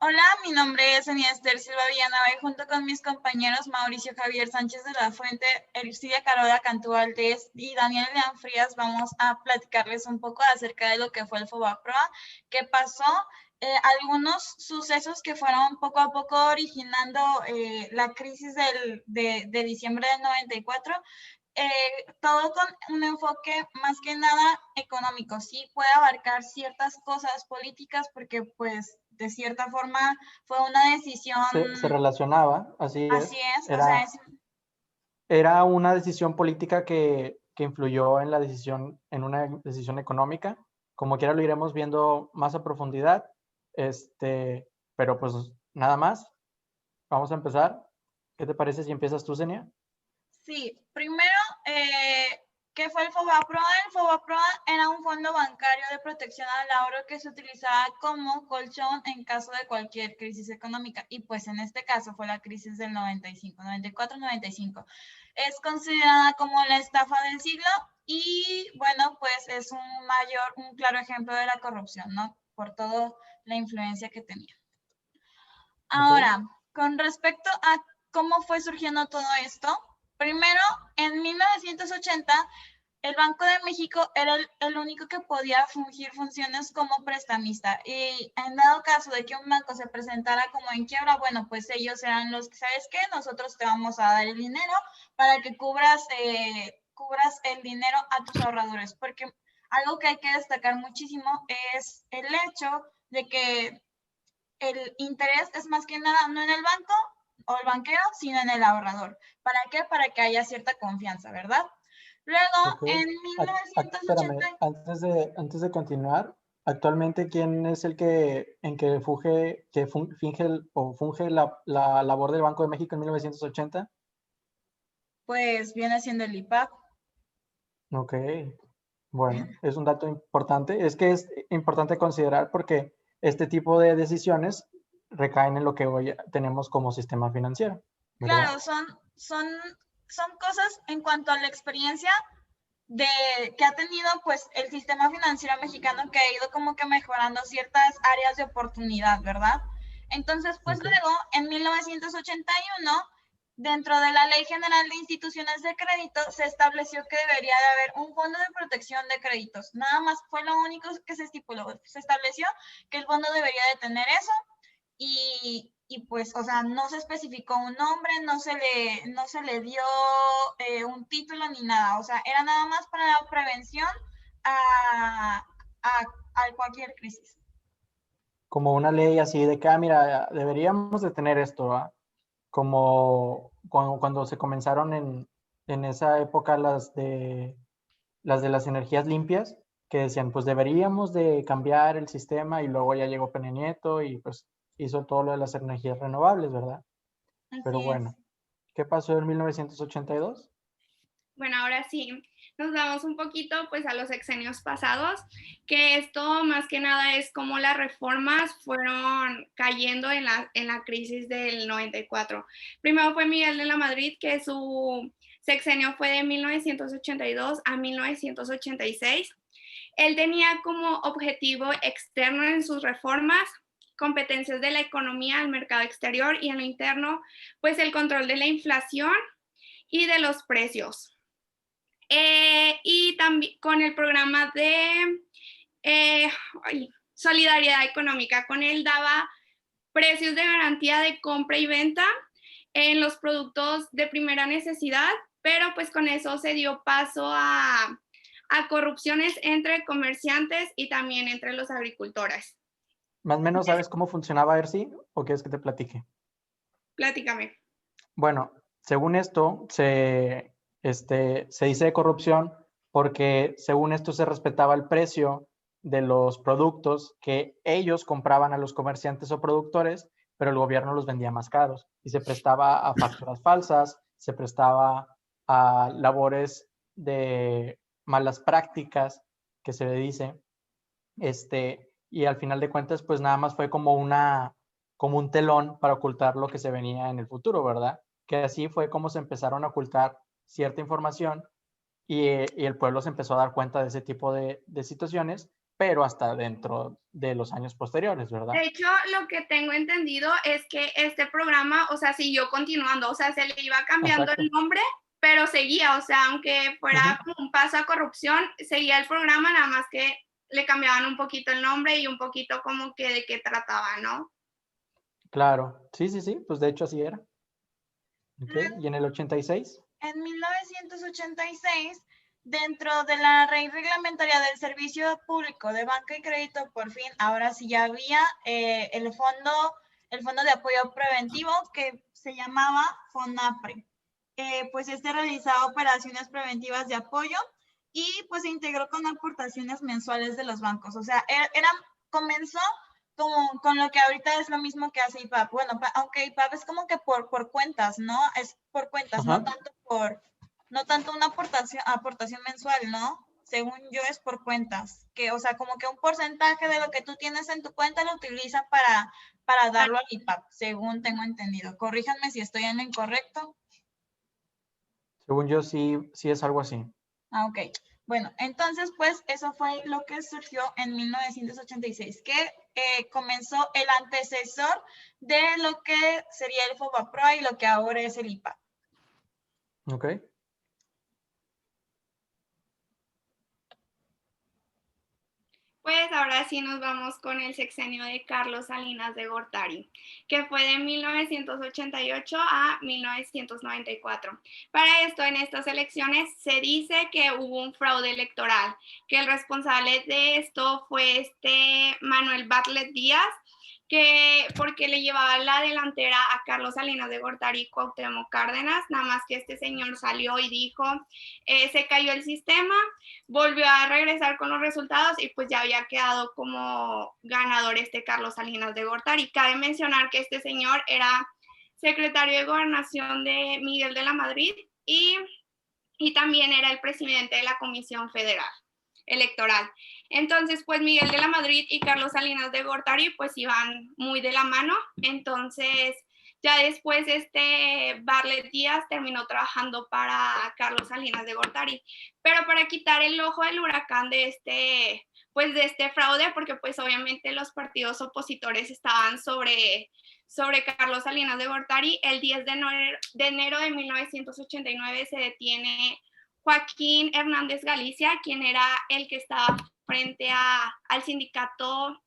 Hola, mi nombre es Ania Esther Silva Villanueva y junto con mis compañeros Mauricio Javier Sánchez de la Fuente, Ericilia Carola Cantú Valdés y Daniel León Frías vamos a platicarles un poco acerca de lo que fue el FOBAPROA, qué pasó, algunos sucesos que fueron poco a poco originando la crisis de diciembre del 94. Todo con un enfoque más que nada económico. Sí puede abarcar ciertas cosas políticas porque pues de cierta forma fue una decisión, Se relacionaba, así así es. es, o sea, Era una decisión política que influyó en en una decisión económica. Como quiera lo iremos viendo más a profundidad. Pero pues nada más. Vamos a empezar. ¿Qué te parece si empiezas tú, Zenia? sí, primero, ¿qué fue el FOBAPROA? El FOBAPROA era un fondo bancario de protección al ahorro que se utilizaba como colchón en caso de cualquier crisis económica. Y pues en este caso fue la crisis del 95, 94-95. Es considerada como la estafa del siglo y bueno, pues es un claro ejemplo de la corrupción, ¿no? Por toda la influencia que tenía. Ok. Ahora, con respecto a cómo fue surgiendo todo esto, primero, en 1980, el Banco de México era el único que podía fungir funciones como prestamista. Y en dado caso de que un banco se presentara como en quiebra, bueno, pues ellos eran los que, ¿sabes qué? Nosotros te vamos a dar el dinero para que cubras el dinero a tus ahorradores. Porque algo que hay que destacar muchísimo es el hecho de que el interés es más que nada no en el banco o el banquero, sino en el ahorrador. ¿Para qué? Para que haya cierta confianza, ¿verdad? Luego, Ok. en Espérame, 1980, antes de continuar, actualmente, ¿quién es el que funge la labor del Banco de México en 1980? pues viene siendo el IPAP. Ok, bueno, es un dato importante. Es que es importante considerar porque este tipo de decisiones recaen en lo que hoy tenemos como sistema financiero, ¿verdad? Claro, son cosas en cuanto a la experiencia de que ha tenido pues el sistema financiero mexicano que ha ido como que mejorando ciertas áreas de oportunidad, ¿verdad? Entonces, pues Ok. luego, en 1981, dentro de la Ley General de Instituciones de Crédito, se estableció que debería de haber un fondo de protección de créditos. Nada más fue lo único que se estipuló. Se estableció que el fondo debería de tener eso y pues, o sea, no se especificó un nombre, no se le dio un título ni nada, o sea, era nada más para la prevención a, a cualquier crisis. Como una ley así de que, mira, deberíamos de tener esto, ¿va? Como cuando se comenzaron en esa época las de las energías limpias, que decían, pues deberíamos de cambiar el sistema y luego ya llegó Peña Nieto y pues hizo todo lo de las energías renovables, ¿verdad? Pero Así es. bueno, ¿qué pasó en 1982? Bueno, ahora sí, nos vamos un poquito pues a los sexenios pasados, que esto más que nada es cómo las reformas fueron cayendo en la crisis del 94. Primero fue Miguel de la Madrid, que su sexenio fue de 1982 a 1986. Él tenía como objetivo externo en sus reformas competencias de la economía al mercado exterior y en lo interno, pues el control de la inflación y de los precios. Y también con el programa de solidaridad económica. Con él daba precios de garantía de compra y venta en los productos de primera necesidad, pero pues con eso se dio paso a corrupciones entre comerciantes y también entre los agricultores. Más o menos, ¿sabes cómo funcionaba ERSI o quieres que te platique? Platícame. Bueno, según esto, se dice de corrupción porque según esto se respetaba el precio de los productos que ellos compraban a los comerciantes o productores, pero el gobierno los vendía más caros y se prestaba a facturas falsas, se prestaba a labores de malas prácticas, que se le dice, y al final de cuentas, pues nada más fue como un telón para ocultar lo que se venía en el futuro, ¿verdad? Que así fue como se empezaron a ocultar cierta información y el pueblo se empezó a dar cuenta de ese tipo de situaciones pero hasta dentro de los años posteriores, ¿verdad? De hecho, lo que tengo entendido es que este programa, o sea, siguió continuando, o sea, se le iba cambiando Exacto. el nombre, pero seguía, o sea, aunque fuera como un paso a corrupción, seguía el programa, nada más que le cambiaban un poquito el nombre y un poquito como que de qué trataba, ¿no? Claro, sí, pues de hecho así era. Ok, ¿y en el 86? En 1986, dentro de la ley reglamentaria del Servicio Público de Banca y Crédito, por fin, ahora sí ya había el fondo de apoyo preventivo que se llamaba FONAPRE. Pues este realizaba operaciones preventivas de apoyo y pues se integró con aportaciones mensuales de los bancos. O sea, comenzó como con lo que ahorita es lo mismo que hace IPAP. Bueno, aunque IPAP es como que por cuentas, ¿no? Es por cuentas, no tanto una aportación mensual, ¿no? Según yo es por cuentas, que o sea, como que un porcentaje de lo que tú tienes en tu cuenta lo utilizan para darlo al IPAP, según tengo entendido. Corríjanme si estoy en lo incorrecto. Según yo sí es algo así. Ah, ok. Bueno, entonces, pues, eso fue lo que surgió en 1986, que comenzó el antecesor de lo que sería el FOBAPROA y lo que ahora es el IPAP. Ok. Pues ahora sí nos vamos con el sexenio de Carlos Salinas de Gortari, que fue de 1988 a 1994. Para esto, en estas elecciones se dice que hubo un fraude electoral, que el responsable de esto fue Manuel Bartlett Díaz, que porque le llevaba la delantera a Carlos Salinas de Gortari y Cuauhtémoc Cárdenas, nada más que este señor salió y dijo, se cayó el sistema, volvió a regresar con los resultados y pues ya había quedado como ganador Carlos Salinas de Gortari. Cabe mencionar que este señor era secretario de Gobernación de Miguel de la Madrid y también era el presidente de la Comisión Federal Electoral. Entonces, pues Miguel de la Madrid y Carlos Salinas de Gortari pues iban muy de la mano. Entonces, ya después Bartlett Díaz terminó trabajando para Carlos Salinas de Gortari, pero para quitar el ojo del huracán de este fraude, porque pues obviamente los partidos opositores estaban sobre Carlos Salinas de Gortari, el 10 de enero de 1989 se detiene Joaquín Hernández Galicia, quien era el que estaba frente al sindicato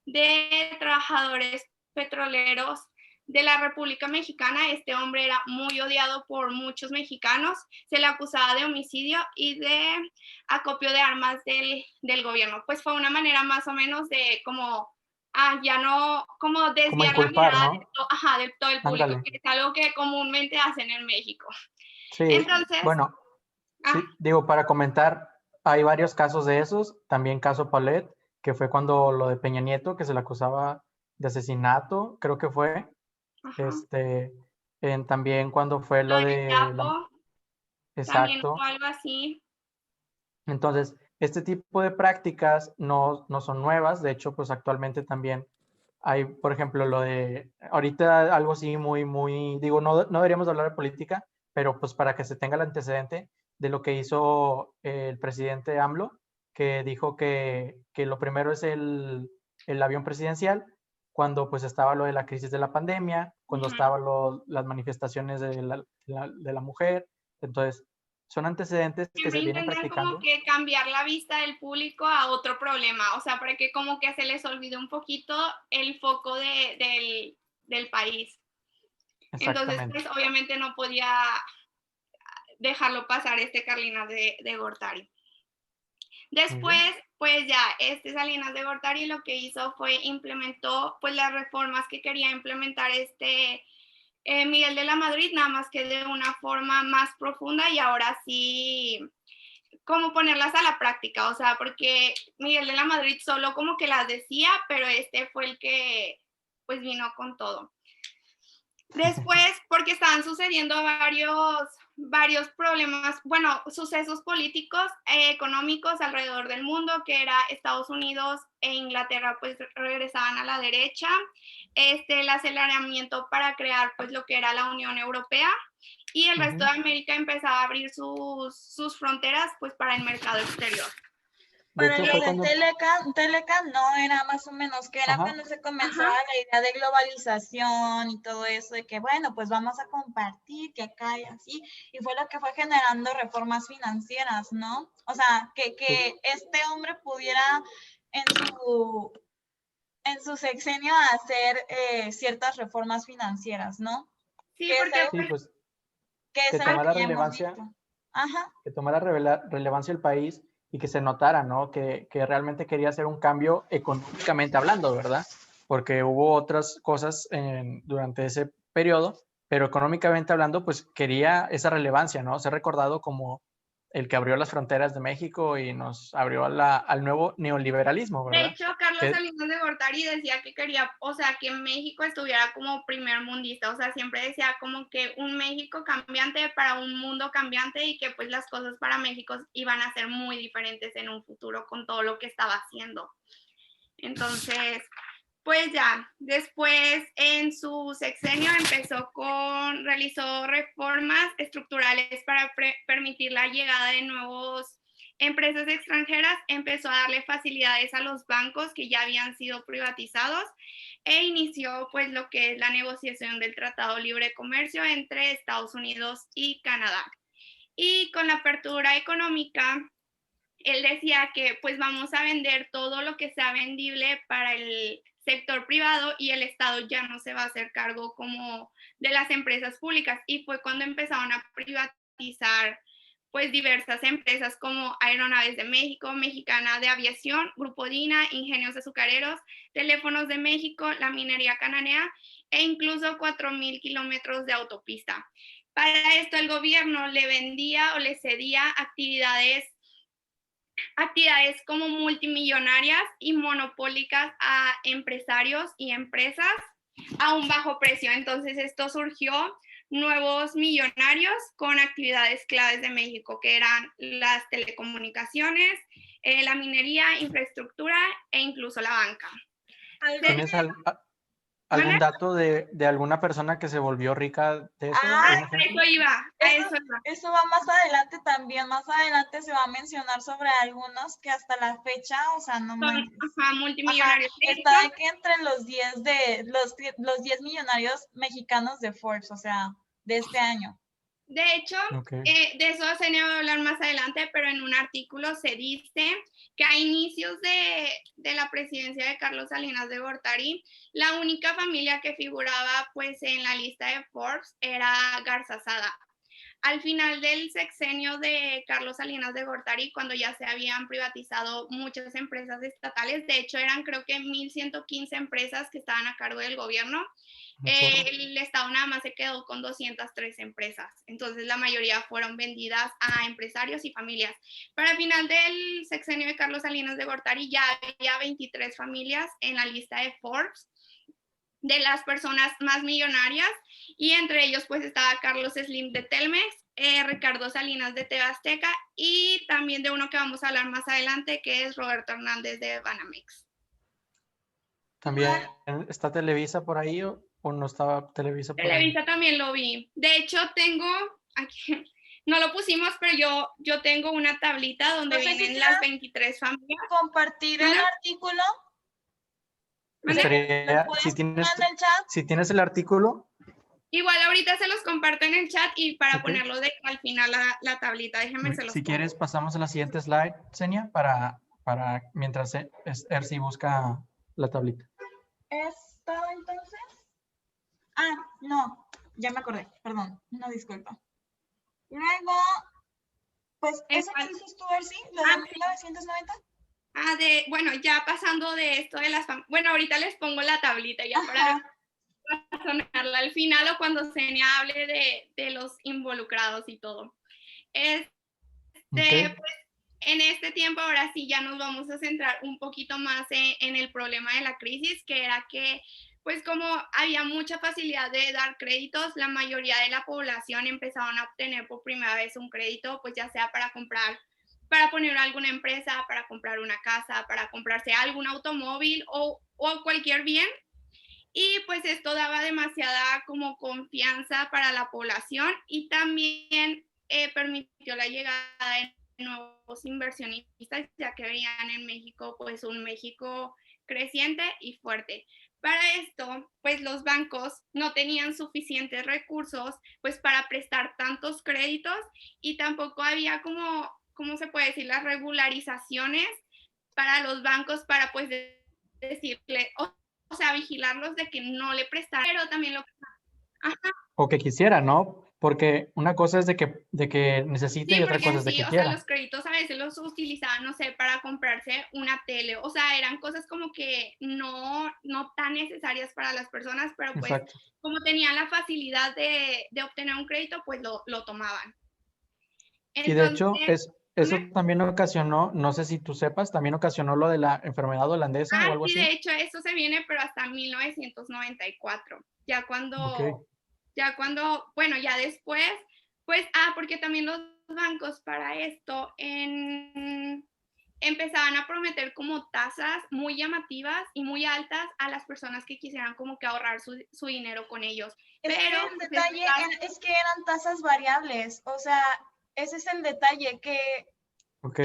de trabajadores petroleros de la República Mexicana. Este hombre era muy odiado por muchos mexicanos, se le acusaba de homicidio y de acopio de armas del gobierno. Pues fue una manera más o menos de como ya no, como desviar inculpar, la mirada ¿no? de todo el público, Ándale. que es algo que comúnmente hacen en México. Sí, Entonces, bueno, sí, digo, para comentar, hay varios casos de esos, también caso Paulette, que fue cuando lo de Peña Nieto, que se le acusaba de asesinato, creo que fue, también cuando fue lo de también exacto. o algo así. Entonces, este tipo de prácticas no son nuevas, de hecho, pues actualmente también hay, por ejemplo, lo de, ahorita algo así muy, digo, no deberíamos hablar de política, pero pues para que se tenga el antecedente de lo que hizo el presidente AMLO, que dijo que lo primero es el avión presidencial, cuando pues estaba lo de la crisis de la pandemia, cuando estaban las manifestaciones de la mujer, entonces son antecedentes que se vienen practicando. Como que cambiar la vista del público a otro problema, o sea, para que como que se les olvide un poquito el foco del país. Entonces, pues obviamente no podía dejarlo pasar Salinas de Gortari. Después, pues ya Salinas de Gortari lo que hizo fue implementó pues las reformas que quería implementar Miguel de la Madrid, nada más que de una forma más profunda y ahora sí cómo ponerlas a la práctica, o sea, porque Miguel de la Madrid solo como que las decía, pero fue el que pues vino con todo. Después, porque estaban sucediendo varios problemas, bueno, sucesos políticos, económicos alrededor del mundo, que era Estados Unidos e Inglaterra, pues regresaban a la derecha, el aceleramiento para crear pues lo que era la Unión Europea, y el resto de América empezaba a abrir sus fronteras pues para el mercado exterior. De Para hecho, lo fue de cuando... Telecan no era más o menos que era Ajá. cuando se comenzó Ajá. la idea de globalización y todo eso, de que bueno, pues vamos a compartir, que acá y así, y fue lo que fue generando reformas financieras, ¿no? O sea, que este hombre pudiera en su sexenio hacer ciertas reformas financieras, ¿no? Sí, Que es porque algo Sí, pues que, es que algo tomara que ya hemos relevancia, visto. Ajá. que tomara relevancia el país y que se notara, ¿no? Que realmente quería hacer un cambio económicamente hablando, ¿verdad? Porque hubo otras cosas durante ese periodo, pero económicamente hablando, pues quería esa relevancia, ¿no? Ser recordado como el que abrió las fronteras de México y nos abrió al nuevo neoliberalismo, de ¿verdad? hecho, Carlos Que, Salinas de Gortari decía que quería, o sea, que México estuviera como primer mundista, o sea, siempre decía como que un México cambiante para un mundo cambiante y que pues las cosas para México iban a ser muy diferentes en un futuro con todo lo que estaba haciendo. Entonces, pues ya, después en su sexenio realizó reformas estructurales para permitir la llegada de nuevos empresas extranjeras, empezó a darle facilidades a los bancos que ya habían sido privatizados e inició pues lo que es la negociación del Tratado de Libre Comercio entre Estados Unidos y Canadá. Y con la apertura económica, él decía que pues vamos a vender todo lo que sea vendible para el sector privado y el Estado ya no se va a hacer cargo como de las empresas públicas. Y fue cuando empezaron a privatizar pues diversas empresas como Aeronaves de México, Mexicana de Aviación, Grupo Dina, Ingenios Azucareros, Teléfonos de México, la Minería Cananea e incluso 4,000 kilómetros de autopista. Para esto el gobierno le vendía o le cedía actividades como multimillonarias y monopólicas a empresarios y empresas a un bajo precio. Entonces esto surgió nuevos millonarios con actividades claves de México, que eran las telecomunicaciones, la minería, infraestructura e incluso la banca. ¿tienes algún dato de alguna persona que se volvió rica de eso? Eso va más adelante también. Más adelante se va a mencionar sobre algunos que hasta la fecha, o sea, no manches. Multimillonarios. Está de que entre los 10 millonarios mexicanos de Forbes, o sea, de este año. De hecho, de eso se va a hablar más adelante, pero en un artículo se dice que a inicios de la presidencia de Carlos Salinas de Gortari, la única familia que figuraba pues en la lista de Forbes era Garzazada. Al final del sexenio de Carlos Salinas de Gortari, cuando ya se habían privatizado muchas empresas estatales, de hecho eran creo que 1,115 empresas que estaban a cargo del gobierno, el Estado nada más se quedó con 203 empresas, entonces la mayoría fueron vendidas a empresarios y familias. Para el final del sexenio de Carlos Salinas de Gortari ya había 23 familias en la lista de Forbes de las personas más millonarias, y entre ellos pues estaba Carlos Slim de Telmex, Ricardo Salinas de TV Azteca y también de uno que vamos a hablar más adelante, que es Roberto Hernández de Banamex. ¿También está Televisa por ahí o no estaba Televisa por ahí? Televisa también lo vi. De hecho, tengo aquí, no lo pusimos, pero yo tengo una tablita donde vienen las 23 familias. Compartir el artículo. Si tienes el artículo. Igual ahorita se los comparto en el chat y para ponerlo al final la tablita, déjenme se los Si quieres pasamos a la siguiente slide, Xenia, para mientras Ersi busca la tablita. ¿Esto entonces? No, ya me acordé, perdón, una disculpa. Luego, pues, ¿eso que dices tú, Ersi? ¿Lo de 1990? Bueno, ya pasando de esto de las... Bueno, ahorita les pongo la tablita ya para sonarla al final o cuando Xenia hable de los involucrados y todo. Pues, en este tiempo ahora sí ya nos vamos a centrar un poquito más en el problema de la crisis, que era que pues como había mucha facilidad de dar créditos, la mayoría de la población empezaron a obtener por primera vez un crédito, pues ya sea para comprar, para poner alguna empresa, para comprar una casa, para comprarse algún automóvil o cualquier bien. Y pues esto daba demasiada como confianza para la población y también permitió la llegada de nuevos inversionistas, ya que veían en México pues un México creciente y fuerte. Para esto, pues los bancos no tenían suficientes recursos pues para prestar tantos créditos y tampoco había como, ¿cómo se puede decir?, las regularizaciones para los bancos para pues decirle, o sea, vigilarlos de que no le prestaran, pero también lo... Ajá. O que quisiera, ¿no? Porque una cosa es de que necesite Sí, y otra porque cosa en es de sí, que o sea, quiera. los créditos a veces los utilizaban, no sé, para comprarse una tele, o sea, eran cosas como que no tan necesarias para las personas, pero pues Exacto. como tenían la facilidad de obtener un crédito, pues lo tomaban. Y de hecho, Entonces, eso también ocasionó, no sé si tú sepas, también ocasionó lo de la enfermedad holandesa o algo sí, así. de hecho, eso se viene, pero hasta 1994, ya Ok. cuando, bueno, ya después, pues, porque también los bancos para esto empezaban a prometer como tasas muy llamativas y muy altas a las personas que quisieran como que ahorrar su dinero con ellos. Es Pero que el pues, detalle es que eran tasas variables, o sea, ese es el detalle, Ok.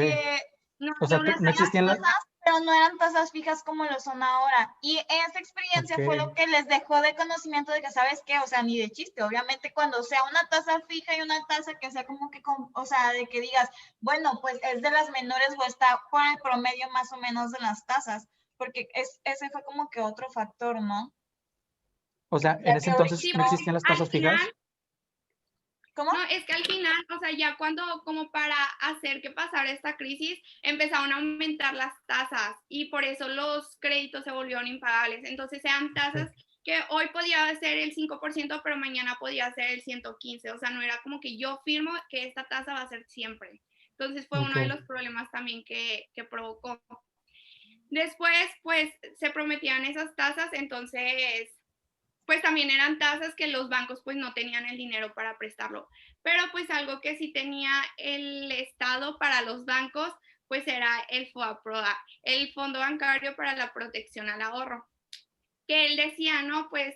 no O había sea, una no existían las... tasas, pero no eran tasas fijas como lo son ahora. Y esa experiencia Ok. fue lo que les dejó de conocimiento de que, ¿sabes qué? O sea, ni de chiste. Obviamente, cuando sea una tasa fija y una tasa que sea como que, o sea, de que digas, bueno, pues es de las menores o está por el promedio más o menos de las tasas, porque ese fue como que otro factor, ¿no? O sea, en Ya ese que ahorita, entonces sí, no existían las al tasas final, fijas. ¿cómo? no, es que al final, o sea, ya cuando, como para hacer que pasara esta crisis, empezaron a aumentar las tasas y por eso los créditos se volvieron impagables. Entonces eran tasas que hoy podía ser el 5%, pero mañana podía ser el 115%. O sea, no era como que yo firmo que esta tasa va a ser siempre. Entonces fue uno de los problemas también que provocó. Después, pues, se prometían esas tasas, entonces pues también eran tasas que los bancos pues no tenían el dinero para prestarlo. Pero pues algo que sí tenía el Estado para los bancos pues era el FOAPROA, el Fondo Bancario para la Protección al Ahorro, que él decía, ¿no? Pues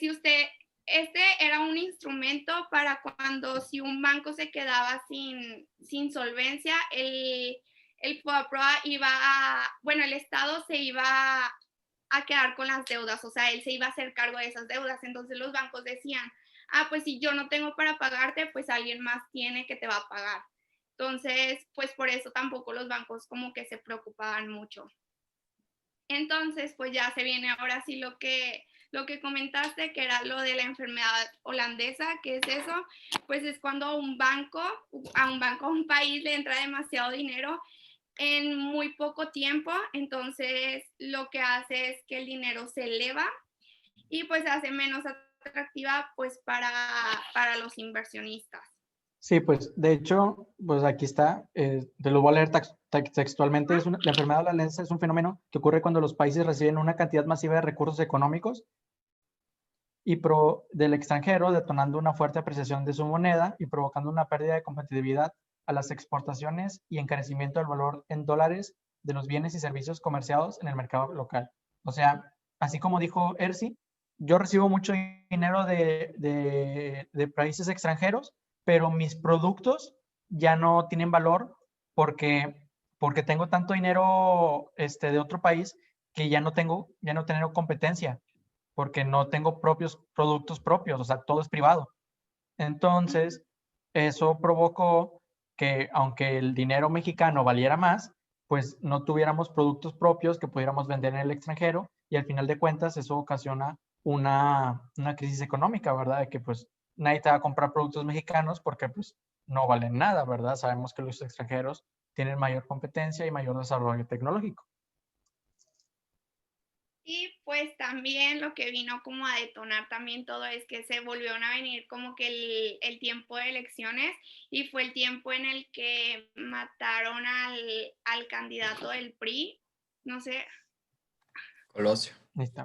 si usted, este era un instrumento para cuando si un banco se quedaba sin solvencia, el FOAPROA iba a, bueno, el Estado se iba a quedar con las deudas, o sea, él se iba a hacer cargo de esas deudas. Entonces los bancos decían, pues si yo no tengo para pagarte, pues alguien más tiene que te va a pagar. Entonces, pues por eso tampoco los bancos como que se preocupaban mucho. Entonces, pues ya se viene ahora sí lo que comentaste, que era lo de la enfermedad holandesa. ¿Qué es eso? Pues es cuando a un país le entra demasiado dinero en muy poco tiempo, entonces lo que hace es que el dinero se eleva y pues hace menos atractiva pues para los inversionistas. Sí, pues de hecho, pues aquí está, te lo voy a leer textualmente. La enfermedad holandesa es un fenómeno que ocurre cuando los países reciben una cantidad masiva de recursos económicos y del extranjero, detonando una fuerte apreciación de su moneda y provocando una pérdida de competitividad a las exportaciones y encarecimiento del valor en dólares de los bienes y servicios comerciados en el mercado local. O sea, así como dijo Ersi, yo recibo mucho dinero de países extranjeros, pero mis productos ya no tienen valor porque tengo tanto dinero de otro país que ya no tengo competencia, porque no tengo productos propios, o sea, todo es privado. Entonces, eso provocó que aunque el dinero mexicano valiera más, pues no tuviéramos productos propios que pudiéramos vender en el extranjero y al final de cuentas eso ocasiona una crisis económica, ¿verdad? De que pues nadie te va a comprar productos mexicanos porque pues no valen nada, ¿verdad? Sabemos que los extranjeros tienen mayor competencia y mayor desarrollo tecnológico. Y pues también lo que vino como a detonar también todo es que se volvieron a venir como que el tiempo de elecciones y fue el tiempo en el que mataron al candidato del PRI, no sé. Colosio. Ahí está.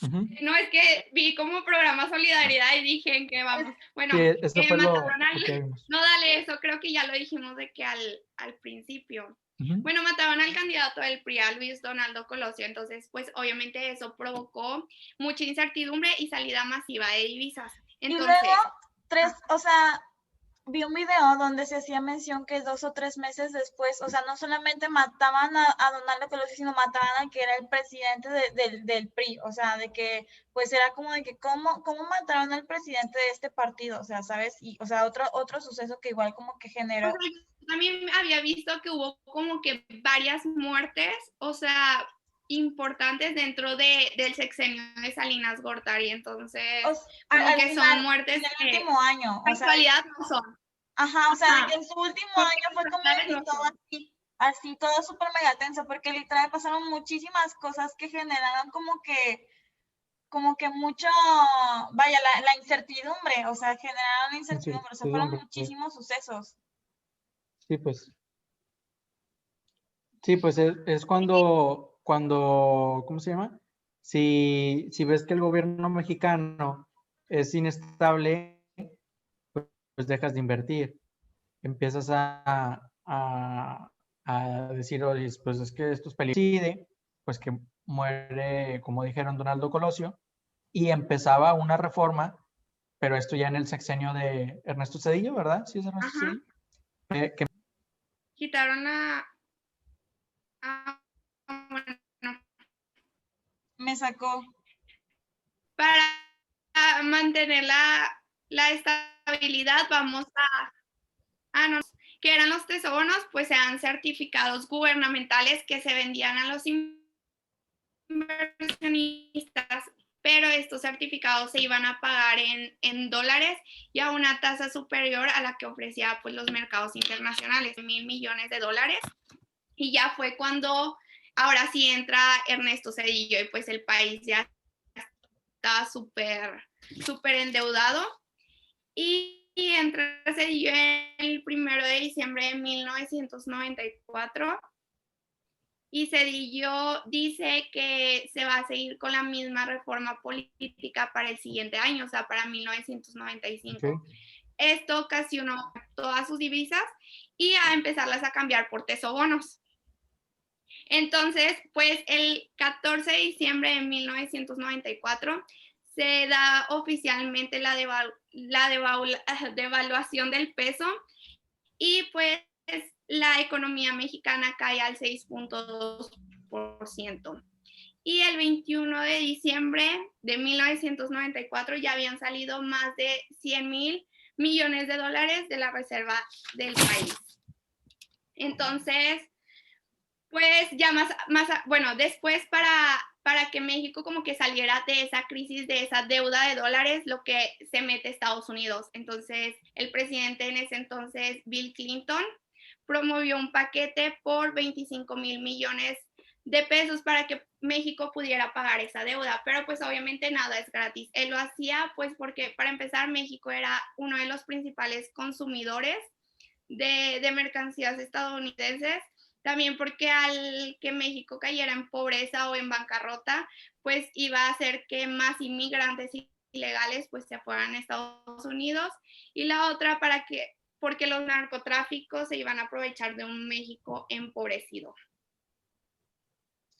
No, es que vi como programa Solidaridad y dije en que vamos. Bueno, Sí, eso fue mataron lo que vimos. No, dale, eso creo que ya lo dijimos de que al principio. Bueno, mataron al candidato del PRI, a Luis Donaldo Colosio, entonces pues obviamente eso provocó mucha incertidumbre y salida masiva de divisas. Entonces, y luego, o sea, vi un video donde se hacía mención que 2 o 3 meses después, o sea, no solamente mataban a Donaldo Colosio, sino mataban al que era el presidente del PRI, o sea, de que, pues era como de que, ¿cómo mataron al presidente de este partido? O sea, ¿sabes? Y, o sea, otro suceso que igual como que generó. O sea, yo también había visto que hubo como que varias muertes, o sea, importantes dentro del sexenio de Salinas Gortari, entonces, como al que final, son muertes en el que último año, en o sea, actualidad no son. ajá, o sea, de Ajá. que en su último Porque año fue como de que no todo son. así, todo súper mega tenso, porque literal pasaron muchísimas cosas que generaron como que mucho, vaya, la incertidumbre, o sea, generaron incertidumbre, o sea, fueron Incertidumbre. muchísimos sucesos. Sí, pues. Sí, pues es cuando, ¿cómo se llama? Si ves que el gobierno mexicano es inestable, pues dejas de invertir. Empiezas a decir, oye, pues es que esto es peligroso, pues que muere, como dijeron, Donaldo Colosio, y empezaba una reforma, pero esto ya en el sexenio de Ernesto Zedillo, ¿verdad? Sí, es Ernesto Ajá. Zedillo. Que Quitaron bueno, Me sacó. para mantener la estabilidad, vamos no, que eran los tesobonos, pues sean certificados gubernamentales que se vendían a los inversionistas, pero estos certificados se iban a pagar en dólares y a una tasa superior a la que ofrecía pues los mercados internacionales, 1,000 millones de dólares. Y ya fue cuando ahora sí entra Ernesto Zedillo y pues el país ya está súper endeudado. Y entra Zedillo el 1 de diciembre de 1994 y Zedillo dice que se va a seguir con la misma reforma política para el siguiente año, o sea, para 1995. okay. Esto ocasionó todas sus divisas y a empezarlas a cambiar por tesobonos. Entonces, pues el 14 de diciembre de 1994 se da oficialmente la devaluación del peso y pues la economía mexicana cae al 6.2%. Y el 21 de diciembre de 1994 ya habían salido más de 100,000 millones de dólares de la reserva del país. Entonces, pues ya bueno, después para que México como que saliera de esa crisis, de esa deuda de dólares, lo que se mete Estados Unidos. Entonces, el presidente en ese entonces, Bill Clinton, promovió un paquete por 25,000 millones de pesos para que México pudiera pagar esa deuda, pero pues obviamente nada es gratis. Él lo hacía pues porque para empezar México era uno de los principales consumidores de mercancías estadounidenses, también porque al que México cayera en pobreza o en bancarrota, pues iba a hacer que más inmigrantes ilegales pues se fueran a Estados Unidos, y la otra porque los narcotráficos se iban a aprovechar de un México empobrecido.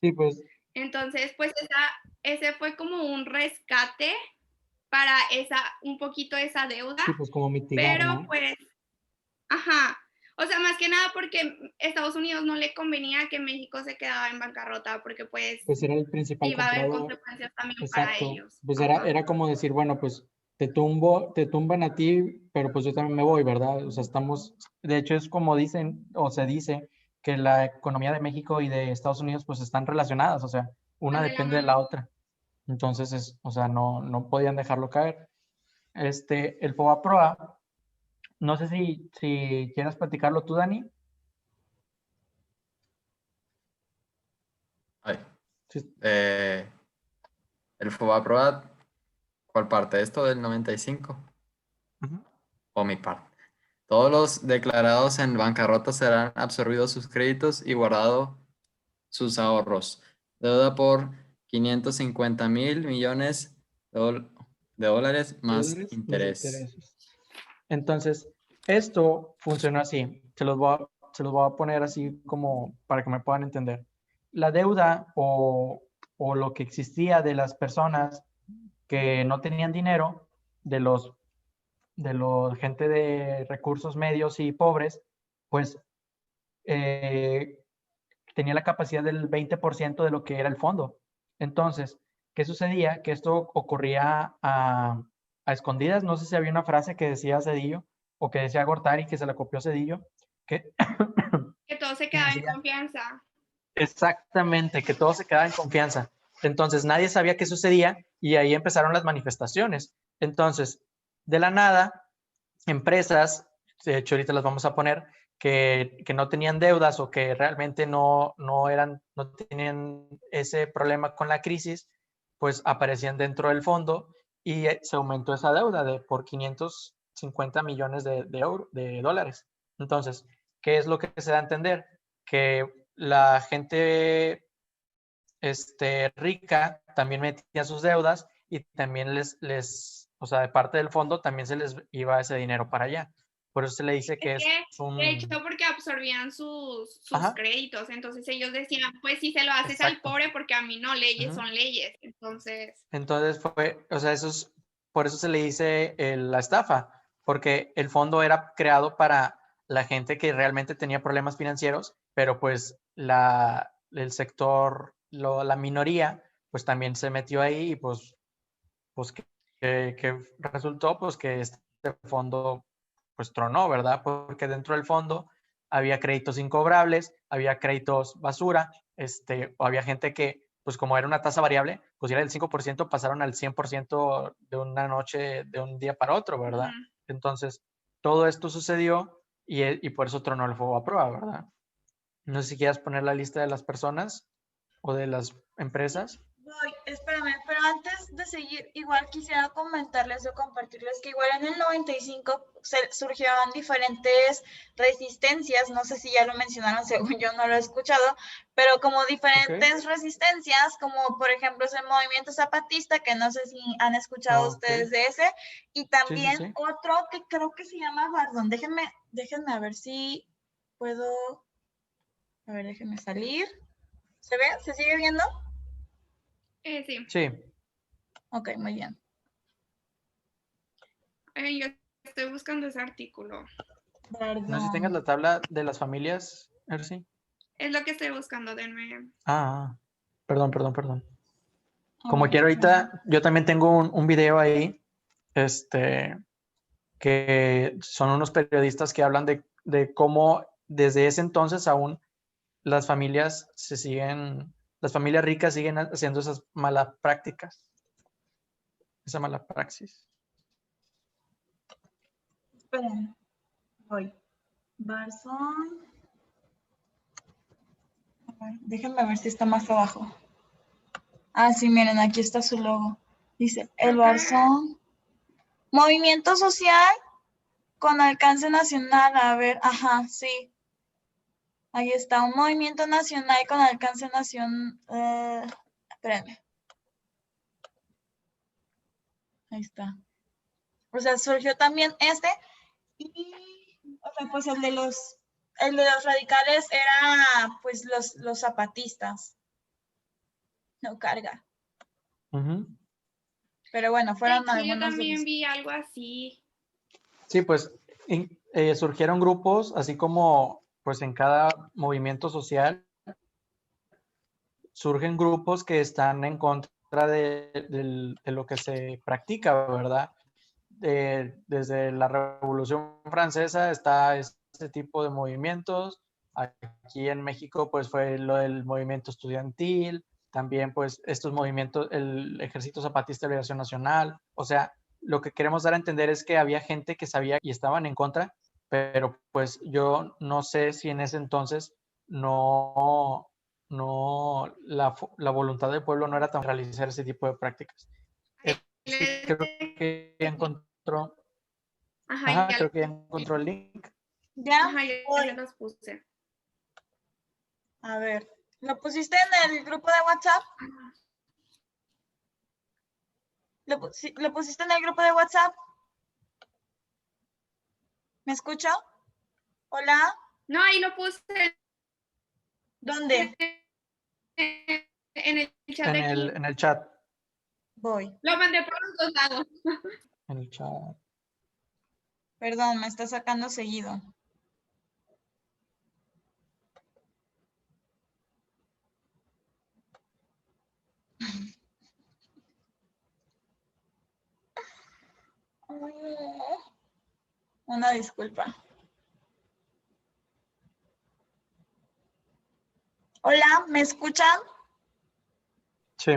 Sí, pues. Entonces, pues ese fue como un rescate para un poquito esa deuda, Sí, pues como mitigar, pero ¿no? pues, ajá, o sea, más que nada porque Estados Unidos no le convenía que México se quedara en bancarrota, porque pues Pues era el principal iba a haber comprador. consecuencias también para Exacto. ellos. Pues Ajá. era como decir, bueno, pues te tumban a ti, pero pues yo también me voy, ¿verdad? O sea, de hecho es como dicen, o se dice, que la economía de México y de Estados Unidos pues están relacionadas, o sea, una Van de la depende de mano. la otra. Entonces, o sea, no podían dejarlo caer. El FOBAPROA, no sé si quieras platicarlo tú, Dani. Ay. Sí. El FOBAPROA, ¿cuál parte? ¿Esto del 95? Ujú. ¿O mi parte? Todos los declarados en bancarrota serán absorbidos sus créditos y guardado sus ahorros. Deuda por 550,000 millones de dólares más Dólares más interés. intereses. Entonces, esto funciona así. Se los voy a poner así como para que me puedan entender. La deuda o lo que existía de las personas que no tenían dinero, la gente de recursos medios y pobres, pues tenía la capacidad del 20% de lo que era el fondo. Entonces, ¿qué sucedía? Que esto ocurría a escondidas. No sé si había una frase que decía Zedillo o que decía Gortari, que se la copió Zedillo, que Que todo se quedaba en confianza. exactamente, que todo se quedaba en confianza. Entonces, nadie sabía qué sucedía y ahí empezaron las manifestaciones. Entonces, de la nada, empresas, de hecho ahorita las vamos a poner, que no tenían deudas o que realmente no tenían ese problema con la crisis, pues aparecían dentro del fondo y se aumentó esa deuda por 550 millones de dólares. Entonces, ¿qué es lo que se da a entender? Que la gente rica también metía sus deudas y también o sea, de parte del fondo también se les iba ese dinero para allá. Por eso se le dice que es un... De hecho, porque absorbían sus créditos, entonces ellos decían, pues si se lo haces Exacto. al pobre, porque a mí no, leyes son leyes, entonces... Entonces o sea, por eso se le dice la estafa, porque el fondo era creado para la gente que realmente tenía problemas financieros, pero pues el sector, la minoría, pues también se metió ahí y pues que resultó pues que este fondo pues tronó, ¿verdad? Porque dentro del fondo había créditos incobrables, había créditos basura, o había gente que, pues como era una tasa variable, pues era del 5%, pasaron al 100% de una noche, de un día para otro, ¿verdad? Entonces, todo esto sucedió y por eso tronó el fuego a prueba, ¿verdad? No sé si quieras poner la lista de las personas o de las empresas. Voy, espérame, pero antes de seguir, igual quisiera comentarles o compartirles que igual en el 95 surgieron diferentes resistencias, no sé si ya lo mencionaron, según yo no lo he escuchado, pero como diferentes resistencias, como por ejemplo es el movimiento zapatista, que no sé si han escuchado ustedes de ese, y también otro que creo que se llama Bardón. Déjenme a ver si puedo, a ver, déjenme salir. ¿Se ve? ¿Se sigue viendo? Sí. Sí. Ok, muy bien. Yo estoy buscando ese artículo. Perdón. No sé si tengas la tabla de las familias, Ersi. Es lo que estoy buscando, denme. Perdón. Como quiero ahorita, yo también tengo un video ahí, que son unos periodistas que hablan de cómo desde ese entonces aún las familias ricas siguen haciendo esas malas prácticas, esa mala praxis. Esperen, voy. Barzón. Déjenme ver si está más abajo. Sí, miren, aquí está su logo. Dice, el Barzón. Movimiento social con alcance nacional. A ver, sí. Ahí está, un movimiento nacional con alcance nacional. Espérenme. Ahí está. O sea, surgió también y, o sea, pues el de los radicales era, pues, los zapatistas. No carga. Pero bueno, fueron algunos. Yo también vi algo así. Sí, pues surgieron grupos, así como pues en cada movimiento social surgen grupos que están en contra de lo que se practica, ¿verdad? Desde la Revolución Francesa está este tipo de movimientos. Aquí en México pues fue lo del movimiento estudiantil, también pues estos movimientos, el Ejército Zapatista de Liberación Nacional. O sea, lo que queremos dar a entender es que había gente que sabía y estaban en contra, pero pues yo no sé si en ese entonces la voluntad del pueblo no era tan realizar ese tipo de prácticas. Creo que ya encontró. Creo que ya encontró el link. Ya se los puse. A ver, ¿lo pusiste en el grupo de WhatsApp? ¿Lo pusiste en el grupo de WhatsApp? ¿Me escucho? ¿Hola? No, ahí lo puse. ¿Dónde? En el chat en de aquí. En el chat. Voy. Lo mandé por los dos lados. En el chat. Perdón, me está sacando seguido. Ay, no. Una disculpa. Hola, ¿me escuchan? Sí,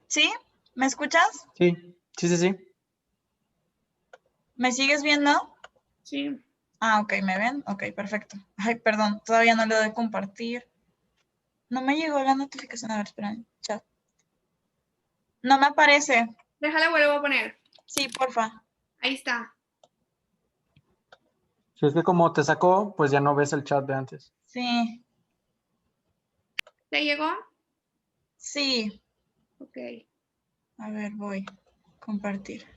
¿Sí? ¿Me escuchas? sí, sí, sí, sí. ¿Me sigues viendo? Sí. Ah, ok, ¿me ven? Ok, perfecto. Ay, perdón, todavía no le doy compartir. No me llegó la notificación. A ver, esperen, chat. No me aparece. Déjale, vuelvo a poner. Sí, porfa. Ahí está. Si es que como te sacó, pues ya no ves el chat de antes. Sí, ¿Te llegó? sí. Ok. A ver, voy. Compartir.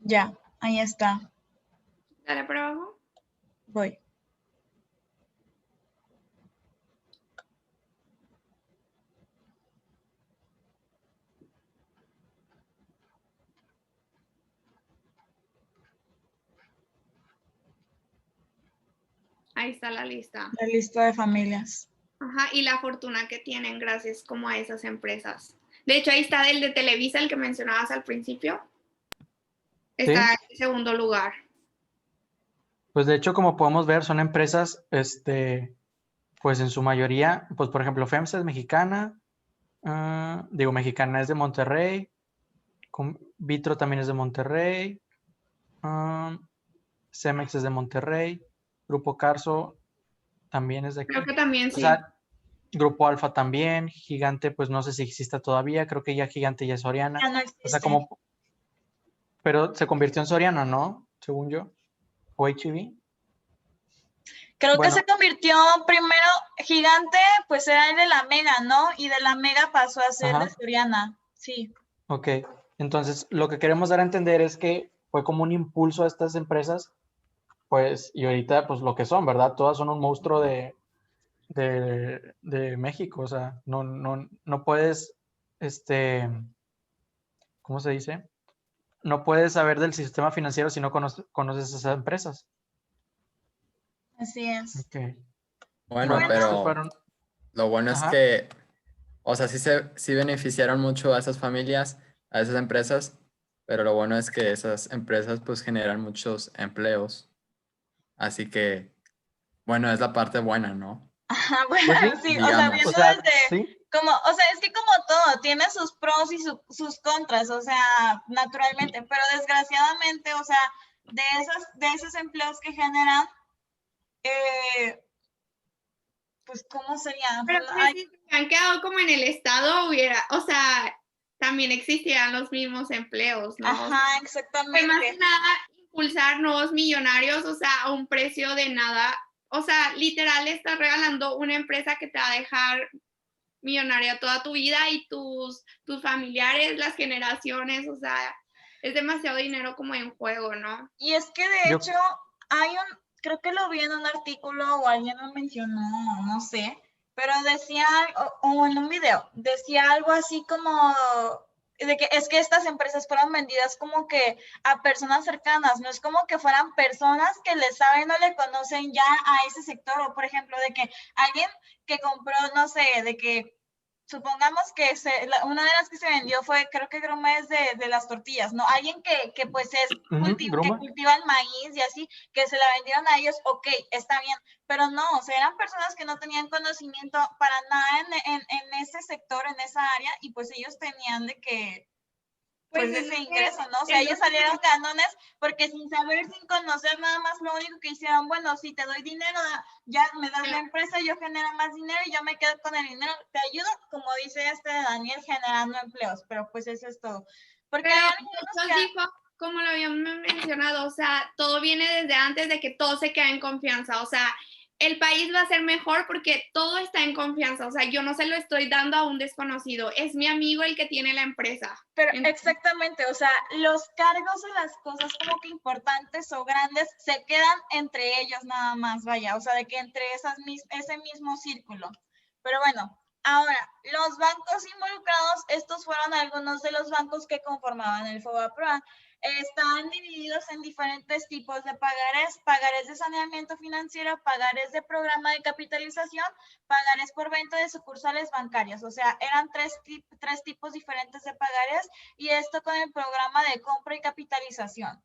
Ya, ahí está. Dale para abajo. Voy. Ahí está la lista. La lista de familias. Ajá, y la fortuna que tienen gracias como a esas empresas. De hecho, ahí está el de Televisa, el que mencionabas al principio. Está Sí. en segundo lugar. Pues de hecho, como podemos ver, son empresas, pues en su mayoría, pues por ejemplo, FEMSA es mexicana, mexicana es de Monterrey, Vitro también es de Monterrey, Cemex es de Monterrey, Grupo Carso también es de Creo aquí. que también O sí. sea, Grupo Alfa también, Gigante, pues no sé si exista todavía, creo que ya Gigante ya es Soriana. Ya no O sea, existe. pero se convirtió en Soriana, ¿no? Según yo. O H-E-B. Creo que Bueno, se convirtió primero, Gigante, pues era el de la Mega, ¿no? Y de la Mega pasó a ser de ajá, Soriana. Sí. ok. Entonces, lo que queremos dar a entender es que fue como un impulso a estas empresas, pues, y ahorita, pues lo que son, ¿verdad? Todas son un monstruo de México, o sea, no puedes, ¿cómo se dice? No puedes saber del sistema financiero si no conoces esas empresas. Así es. Ok. Y Bueno, bueno, Bueno, estos pero fueron, lo bueno es ajá, que, o sea, sí beneficiaron mucho a esas familias, a esas empresas, pero lo bueno es que esas empresas pues generan muchos empleos. Así que, bueno, es la parte buena, ¿no? ajá, bueno, pues sí, sí, o sea, Digamos. o viendo sea, desde, sí, como, o sea, es que como todo, tiene sus pros y sus contras, o sea, naturalmente, pero desgraciadamente, o sea, de esos empleos que generan, pues, ¿cómo sería? Pero Pues, pues, si se han quedado como en el estado, o sea, también existirán los mismos empleos, ¿no? O sea, ajá, fue más exactamente. que nada impulsar nuevos millonarios, o sea, a un precio de nada. O sea, literal estás regalando una empresa que te va a dejar millonaria toda tu vida y tus familiares, las generaciones, o sea, es demasiado dinero como en juego, ¿no? Y es que de yo, hecho creo que lo vi en un artículo o alguien lo mencionó, no sé, pero decía, o en un video, decía algo así como de que es que estas empresas fueron vendidas como que a personas cercanas, no es como que fueran personas que le saben o le conocen ya a ese sector, o por ejemplo, de que alguien que compró, no sé, de que supongamos que una de las que se vendió fue, creo que Groma es de las tortillas, ¿no? Alguien que pues que Gruma, cultiva el maíz y así, que se la vendieron a ellos, ok, está bien, pero no, o sea, eran personas que no tenían conocimiento para nada en ese sector, en esa área, y pues ellos tenían de que, pues Pues es ese lo ingreso, ¿no? O que, sea, es lo ellos que salieron ganones porque sin saber, sin conocer nada más, lo único que hicieron, bueno, si te doy dinero, ya me das la empresa, yo genero más dinero y yo me quedo con el dinero, te ayudo, como dice Daniel, generando empleos, pero pues eso es todo. Porque Pero hay algunos Jesús que... dijo, como lo habíamos mencionado, o sea, todo viene desde antes de que todo se quede en confianza, o sea, el país va a ser mejor porque todo está en confianza, o sea, yo no se lo estoy dando a un desconocido, es mi amigo el que tiene la empresa. Pero Entonces, exactamente, o sea, los cargos de las cosas como que importantes o grandes se quedan entre ellos nada más, vaya, o sea, de que entre ese mismo círculo. Pero bueno, Ahora, los bancos involucrados, estos fueron algunos de los bancos que conformaban el FOBAPROA. Estaban divididos en diferentes tipos de pagares: pagares de saneamiento financiero, pagares de programa de capitalización, pagares por venta de sucursales bancarias. O sea, eran tres tipos diferentes de pagares, y esto con el programa de compra y capitalización.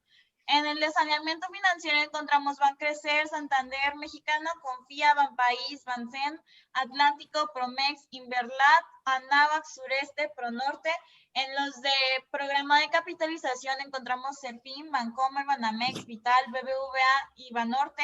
En el de saneamiento financiero encontramos Bancrecer, Santander, Mexicano, Confía, Banpaís, Bancen, Atlántico, Promex, Inverlat, Anábac, Sureste, Pronorte. En los de programa de capitalización encontramos Serfín, Bancomer, Banamex, Vital, BBVA y Banorte.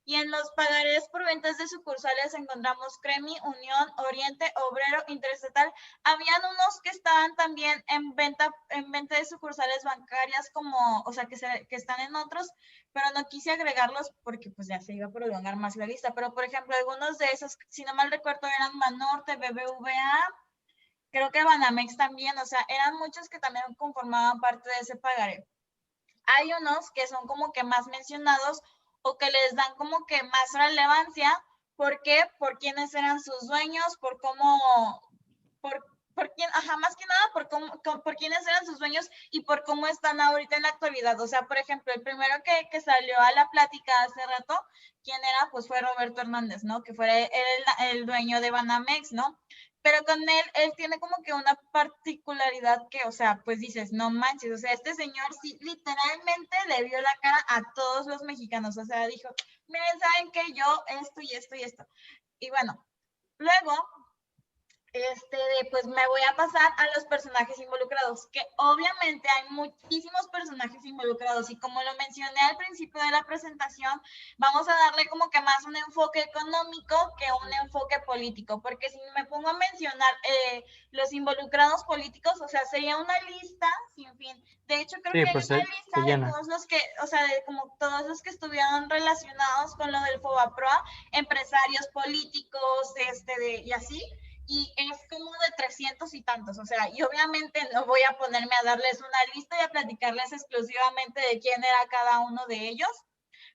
Y en los pagares por ventas de sucursales encontramos Cremi, Unión, Oriente, Obrero, Interestatal. Habían unos que estaban también en venta de sucursales bancarias, como, o sea, que están en otros, pero no quise agregarlos porque pues ya se iba a prolongar más la lista. Pero, por ejemplo, algunos de esos, si no mal recuerdo, eran Banorte, BBVA, creo que Banamex también. O sea, eran muchos que también conformaban parte de ese pagaré. Hay unos que son como que más mencionados o que les dan como que más relevancia. ¿Por qué? Por quiénes eran sus dueños, por cómo, por quién, más que nada por quiénes eran sus dueños y por cómo están ahorita en la actualidad. O sea, por ejemplo, el primero que salió a la plática hace rato, ¿quién era? Pues fue Roberto Hernández, ¿no? Que fue el dueño de Banamex, ¿no? Pero con él tiene como que una particularidad que, o sea, pues dices, no manches, o sea, este señor sí literalmente le vio la cara a todos los mexicanos. O sea, dijo, miren, ¿saben qué? Yo esto y esto y esto. Y bueno, luego pues me voy a pasar a los personajes involucrados, que obviamente hay muchísimos personajes involucrados, y como lo mencioné al principio de la presentación, vamos a darle como que más un enfoque económico que un enfoque político, porque si me pongo a mencionar los involucrados políticos, o sea, sería una lista sin fin. De hecho, creo que hay pues una lista de todos los que, o sea, de como todos los que estuvieron relacionados con lo del FOBAPROA, empresarios, políticos, y así. Y es como de 300 y tantos. O sea, y obviamente no voy a ponerme a darles una lista y a platicarles exclusivamente de quién era cada uno de ellos,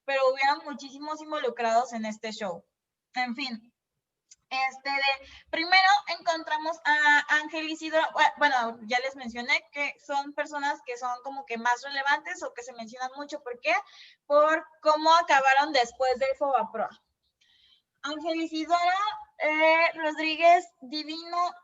pero hubieron muchísimos involucrados en este show. En fin, primero encontramos a Ángel Isidro. Bueno, ya les mencioné que son personas que son como que más relevantes o que se mencionan mucho. ¿Por qué? Por cómo acabaron después del FOBAPROA. Ángel Isidro Rodríguez Divino,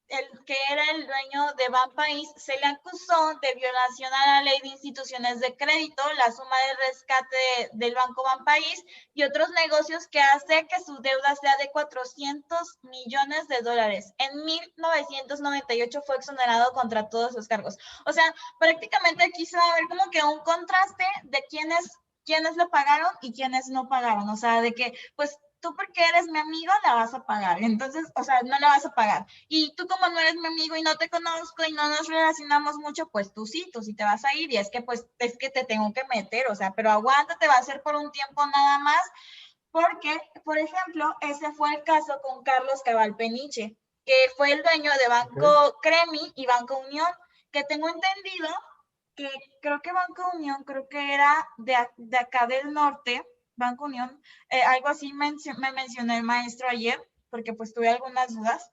el que era el dueño de Banpaís, se le acusó de violación a la ley de instituciones de crédito, la suma de rescate del Banco Banpaís y otros negocios, que hace que su deuda sea de 400 millones de dólares. En 1998 fue exonerado contra todos los cargos. O sea, prácticamente aquí se va a ver como que un contraste de quiénes lo pagaron y quiénes no pagaron. O sea, de que, pues, tú porque eres mi amigo la vas a pagar, entonces, o sea, no la vas a pagar. Y tú, como no eres mi amigo y no te conozco y no nos relacionamos mucho, pues tú sí te vas a ir, y es que pues es que te tengo que meter, o sea, pero aguántate, va a ser por un tiempo nada más, porque, por ejemplo, ese fue el caso con Carlos Cabal Peniche, que fue el dueño de Banco Cremi y Banco Unión, que tengo entendido que creo que Banco Unión, creo que era de acá del norte, Banco Unión, algo así me mencionó el maestro ayer, porque pues tuve algunas dudas,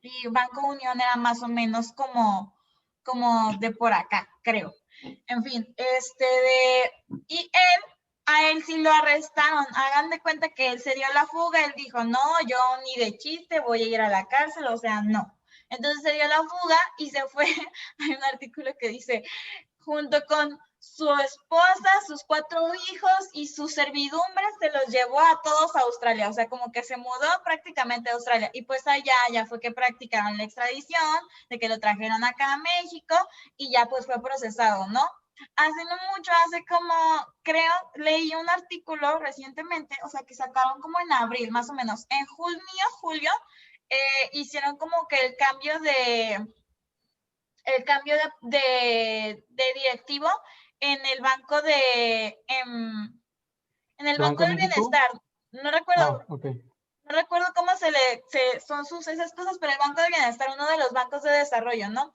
y Banco Unión era más o menos como de por acá, creo. En fin, y a él sí lo arrestaron. Hagan de cuenta que él se dio la fuga. Él dijo, no, yo ni de chiste voy a ir a la cárcel, o sea, no. Entonces se dio la fuga y se fue. Hay un artículo que dice, junto con su esposa, sus 4 hijos y sus servidumbres, se los llevó a todos a Australia. O sea, como que se mudó prácticamente a Australia. Y pues allá ya fue que practicaron la extradición, de que lo trajeron acá a México, y ya pues fue procesado, ¿no? Hace no mucho, creo, leí un artículo recientemente, o sea, que sacaron como en abril, más o menos. En julio, hicieron como que el cambio de directivo en el banco en el Banco del Bienestar. No recuerdo, no recuerdo cómo son esas cosas, pero el Banco del Bienestar, uno de los bancos de desarrollo, ¿no?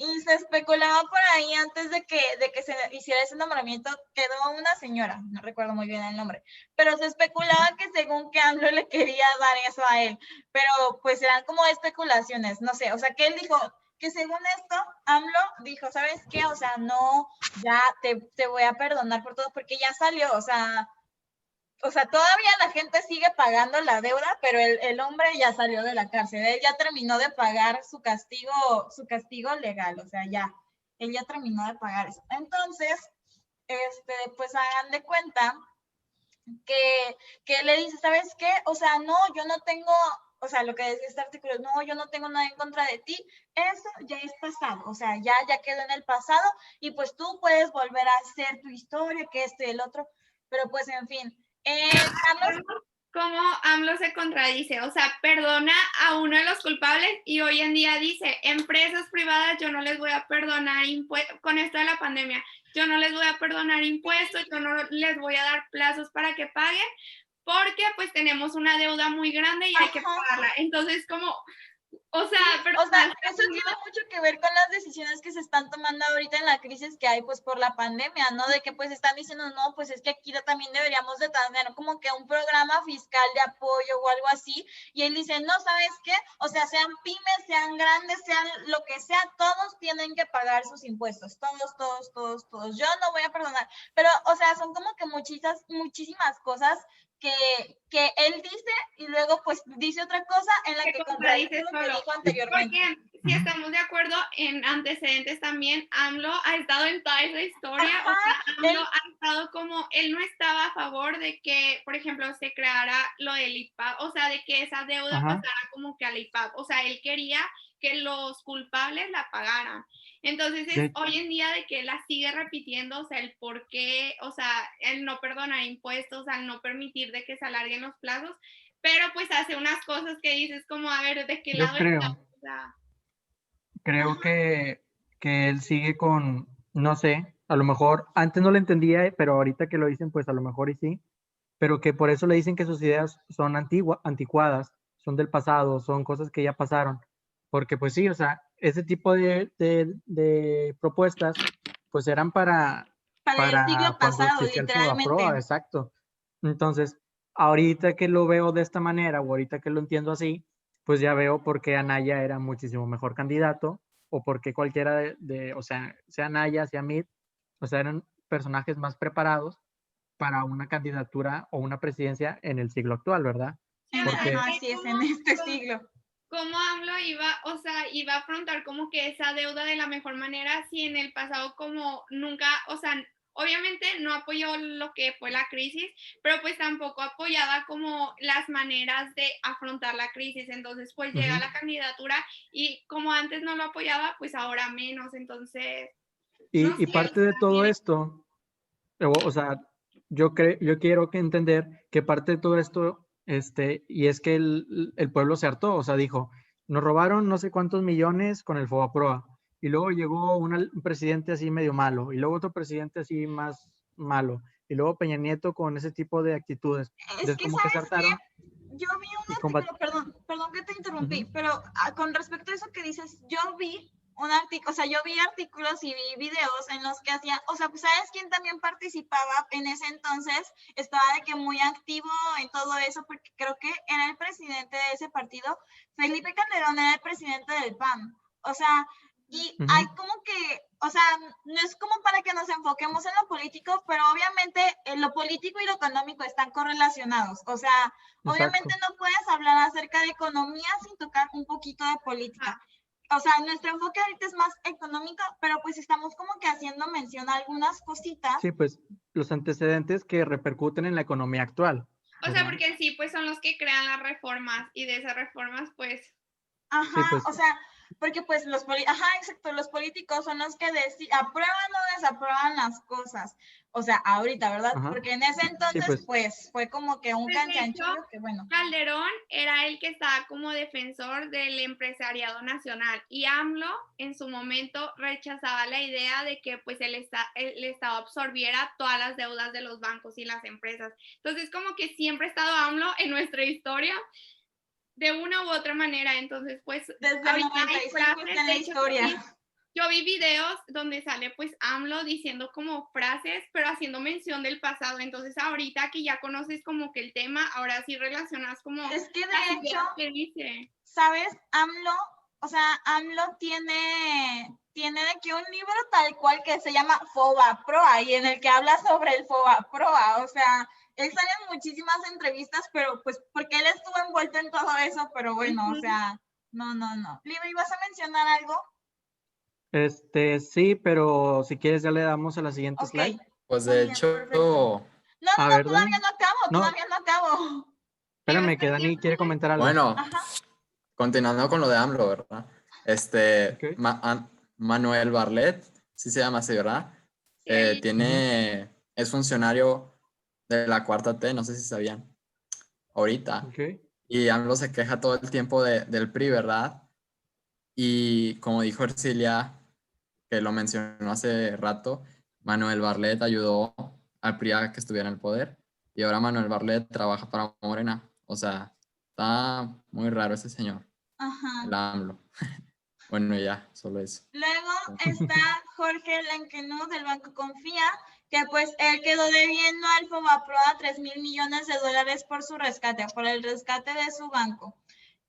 Y se especulaba por ahí antes de que se hiciera ese nombramiento, quedó una señora, no recuerdo muy bien el nombre, pero se especulaba que según que AMLO le quería dar eso a él, pero pues eran como especulaciones, no sé, o sea, que él dijo que según esto, AMLO dijo, ¿sabes qué? O sea, no, ya te voy a perdonar por todo, porque ya salió, o sea, todavía la gente sigue pagando la deuda, pero el hombre ya salió de la cárcel, él ya terminó de pagar su castigo legal, o sea, ya, él ya terminó de pagar eso. Entonces, pues hagan de cuenta que le dice, ¿sabes qué? O sea, no, yo no tengo, o sea, lo que decía este artículo, no, yo no tengo nada en contra de ti, eso ya es pasado, o sea, ya quedó en el pasado y pues tú puedes volver a hacer tu historia, que esto y el otro, pero pues en fin. Carlos, ¿Cómo AMLO se contradice? O sea, perdona a uno de los culpables y hoy en día dice, empresas privadas yo no les voy a perdonar impuestos, con esto de la pandemia, yo no les voy a perdonar impuestos, yo no les voy a dar plazos para que paguen, porque pues tenemos una deuda muy grande y hay que pagarla. Entonces, como, o sea, eso tiene mucho que ver con las decisiones que se están tomando ahorita en la crisis que hay pues por la pandemia, ¿no? De que pues están diciendo, no, pues es que aquí también deberíamos de tener como que un programa fiscal de apoyo o algo así, y él dice, no, ¿sabes qué? O sea, sean pymes, sean grandes, sean lo que sea, todos tienen que pagar sus impuestos, todos. Yo no voy a perdonar, pero, o sea, son como que muchísimas cosas que él dice y luego pues dice otra cosa en la que contradice lo que dijo anteriormente. Porque si estamos de acuerdo en antecedentes también, AMLO ha estado en toda esa historia, o sea, AMLO ha estado como, él no estaba a favor de que, por ejemplo, se creara lo del IPAB, o sea, de que esa deuda pasara como que al IPAB, o sea, él quería que los culpables la pagaran. Entonces, hoy en día de que la sigue repitiendo, o sea, el por qué, o sea, el no perdonar impuestos, al no permitir de que se alarguen los plazos, pero pues hace unas cosas que dices como, a ver, ¿de qué lado está? O sea, creo que él sigue con, no sé, a lo mejor antes no lo entendía, pero ahorita que lo dicen, pues a lo mejor y sí, pero que por eso le dicen que sus ideas son anticuadas, son del pasado, son cosas que ya pasaron, porque pues sí, o sea, ese tipo de propuestas pues eran para el siglo cuando pasado, existía el literalmente. Fobaproa, exacto. Entonces, ahorita que lo veo de esta manera o ahorita que lo entiendo así, pues ya veo por qué Anaya era muchísimo mejor candidato o por qué cualquiera o sea Anaya, sea Mitt, o sea, eran personajes más preparados para una candidatura o una presidencia en el siglo actual, ¿verdad? Porque así es, en este siglo. ¿Cómo AMLO iba a afrontar como que esa deuda de la mejor manera si en el pasado como nunca, o sea, obviamente no apoyó lo que fue la crisis, pero pues tampoco apoyaba como las maneras de afrontar la crisis. Entonces, pues llega la candidatura y como antes no lo apoyaba, pues ahora menos. Entonces, y parte de todo esto, o sea, yo quiero que entender que parte de todo esto, y es que el pueblo se hartó, o sea, dijo, nos robaron no sé cuántos millones con el Fobaproa, y luego llegó un presidente así medio malo, y luego otro presidente así más malo, y luego Peña Nieto con ese tipo de actitudes. Es que, como ¿sabes que se hartaron. Yo vi un artículo, perdón que te interrumpí, pero con respecto a eso que dices, yo vi un artículo, o sea, yo vi artículos y vi videos en los que hacían, o sea, pues ¿sabes quién también participaba en ese entonces? Estaba de que muy activo en todo eso, porque creo que era el presidente de ese partido, Felipe Calderón era el presidente del PAN, o sea, y hay como que, o sea, no es como para que nos enfoquemos en lo político, pero obviamente lo político y lo económico están correlacionados. O sea, obviamente no puedes hablar acerca de economía sin tocar un poquito de política. O sea, nuestro enfoque ahorita es más económico, pero pues estamos como que haciendo mención a algunas cositas. Sí, pues los antecedentes que repercuten en la economía actual. O sea, porque en sí, pues son los que crean las reformas y de esas reformas, pues... Ajá, sí, pues, o sea, porque pues los políticos son los que aprueban o desaprueban las cosas. O sea, ahorita, ¿verdad? Porque en ese entonces, pues fue como que un canchanchullo que bueno. Calderón era el que estaba como defensor del empresariado nacional y AMLO en su momento rechazaba la idea de que pues el Estado absorbiera todas las deudas de los bancos y las empresas. Entonces, como que siempre ha estado AMLO en nuestra historia de una u otra manera. Entonces, pues desde el 96 está en la historia. yo vi videos donde sale pues AMLO diciendo como frases, pero haciendo mención del pasado. Entonces ahorita que ya conoces como que el tema, ahora sí relacionas como Es que de las hecho, ideas que dice. ¿sabes? AMLO, o sea, AMLO tiene de que un libro tal cual que se llama Fobaproa y en el que habla sobre el Fobaproa, o sea, él sale en muchísimas entrevistas, pero pues porque él estuvo envuelto en todo eso, pero bueno, o sea, no. Libre, ¿ibas a mencionar algo? Sí, pero si quieres ya le damos a la siguiente Ok, slide. Pues muy de bien, hecho, perfecto. No, A ver, todavía Dani. no acabo, No, todavía no acabo. espérame, que Dani quiere comentar algo. bueno, Ajá. continuando con lo de AMLO, ¿verdad? Ok. Manuel Barlet, sí se llama así, ¿verdad? Sí. Es funcionario de la cuarta T, no sé si sabían, ahorita. Ok. Y AMLO se queja todo el tiempo del PRI, ¿verdad? Y como dijo Ercilia, que lo mencionó hace rato, Manuel Barlet ayudó al PRI a que estuviera en el poder. Y ahora Manuel Barlet trabaja para Morena. O sea, está muy raro ese señor, el Ajá. AMLO. Bueno, ya, solo eso. Luego está Jorge Lankenau del Banco Confía, que pues él quedó debiendo al Fobaproa 3,000 millones de dólares por su rescate, por el rescate de su banco.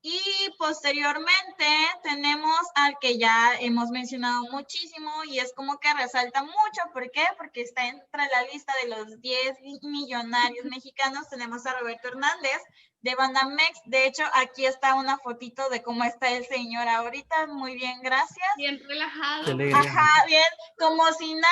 Y posteriormente tenemos al que ya hemos mencionado muchísimo y es como que resalta mucho. ¿Por qué? Porque está entre la lista de los 10 millonarios mexicanos. Tenemos a Roberto Hernández de Banamex. De hecho, aquí está una fotito de cómo está el señor ahorita. Muy bien, gracias. Bien relajado. Qué alegría. Ajá, bien, como si nada.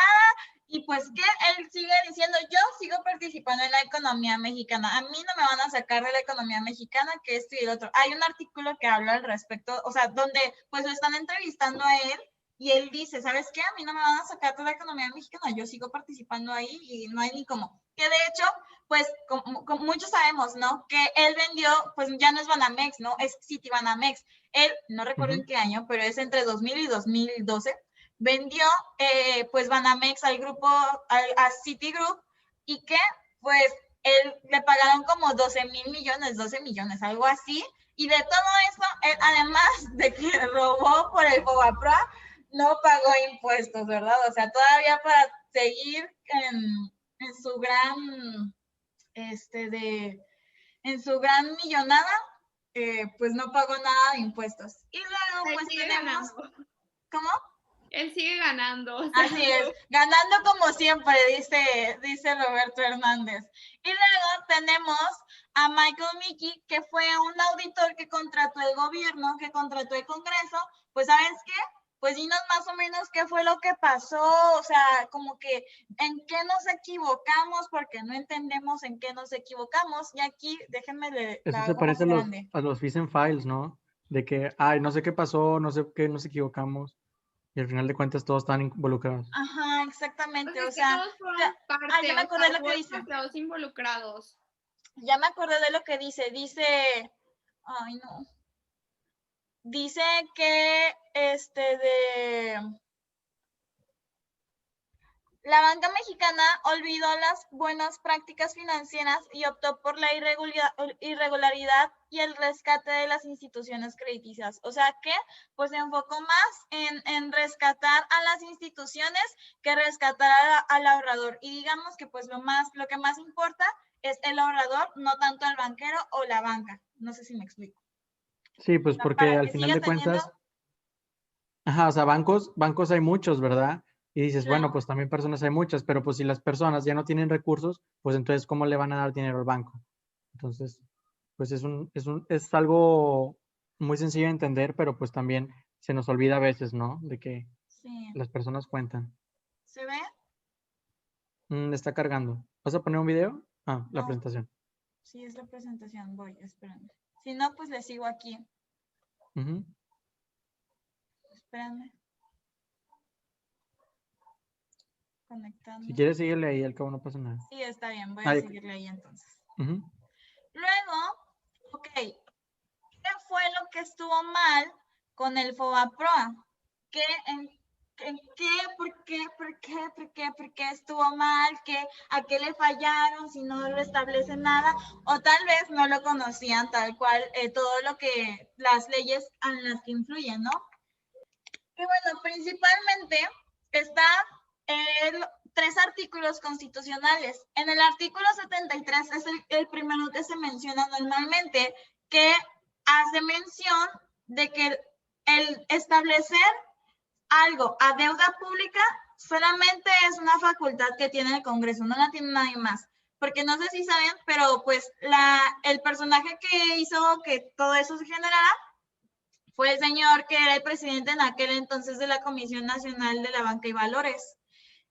Y pues que él sigue diciendo, yo sigo participando en la economía mexicana. A mí no me van a sacar de la economía mexicana, que esto y el otro. Hay un artículo que habla al respecto, o sea, donde pues lo están entrevistando a él y él dice, ¿sabes qué? A mí no me van a sacar de la economía mexicana, yo sigo participando ahí y no hay ni cómo. Que de hecho, pues como muchos sabemos, ¿no? Que él vendió, pues ya no es Banamex, ¿no? Es Citibanamex. Él, no recuerdo en qué año, pero es entre 2000 y 2012, vendió pues Banamex al grupo, a Citigroup, y que pues él le pagaron como 12,000 millones, 12 millones, algo así, y de todo eso, él, además de que robó por el Fobaproa, no pagó impuestos, ¿verdad? O sea, todavía para seguir en su gran, en su gran millonada, pues no pagó nada de impuestos. Y luego, Él pues sigue tenemos, ganando. ¿cómo? Él sigue ganando. O sea, Así es, ganando como siempre, dice Roberto Hernández. Y luego tenemos a Michael Mickey, que fue un auditor que contrató el gobierno, que contrató el Congreso. Pues, ¿sabes qué? Pues dinos más o menos qué fue lo que pasó, o sea, como que en qué nos equivocamos, porque no entendemos en qué nos equivocamos. Y aquí, déjenme Eso la se hago más parece grande. a los Fish and Files, ¿no? De que, ay, no sé qué pasó, no sé qué, nos equivocamos. Y al final de cuentas todos están involucrados. Ajá, pues exactamente, o es que sea, todos fueron parte, ya me o acordé sea, lo hubo que dice. demasiados involucrados. Ya me acordé de lo que dice, ay no, dice que la banca mexicana olvidó las buenas prácticas financieras y optó por la irregularidad y el rescate de las instituciones crediticias. O sea que pues se enfocó más en rescatar a las instituciones que rescatar al ahorrador. Y digamos que pues lo que más importa es el ahorrador, no tanto el banquero o la banca. No sé si me explico. Sí, pues O sea, porque para al que final siga de teniendo, cuentas, ajá, o sea, bancos hay muchos, ¿verdad? Y dices, bueno, claro, pues también personas hay muchas, pero pues si las personas ya no tienen recursos, pues entonces, ¿cómo le van a dar dinero al banco? Entonces, pues es algo muy sencillo de entender, pero pues también se nos olvida a veces, ¿no? De que sí. las personas cuentan. ¿Se ve? Está cargando. ¿Vas a poner un video? Ah, la No, presentación. sí es la presentación, voy, espérame. Si no, pues le sigo aquí. Ujú. Espérame. Conectando. Si quieres, síguele ahí, al cabo no pasa nada. Sí, está bien, voy a Ahí. seguirle ahí entonces. Ujú. Luego, ok, ¿qué fue lo que estuvo mal con el Fobaproa? ¿Por qué estuvo mal? ¿A qué le fallaron? Si no lo establece nada, o tal vez no lo conocían tal cual, todo lo que, las leyes en las que influyen, ¿no? Y bueno, principalmente está tres artículos constitucionales. En el artículo 73 es el primero que se menciona normalmente, que hace mención de que el establecer algo a deuda pública solamente es una facultad que tiene el Congreso, no la tiene nadie más. Porque no sé si saben, pero pues el personaje que hizo que todo eso se generara fue el señor que era el presidente en aquel entonces de la Comisión Nacional de la Banca y Valores.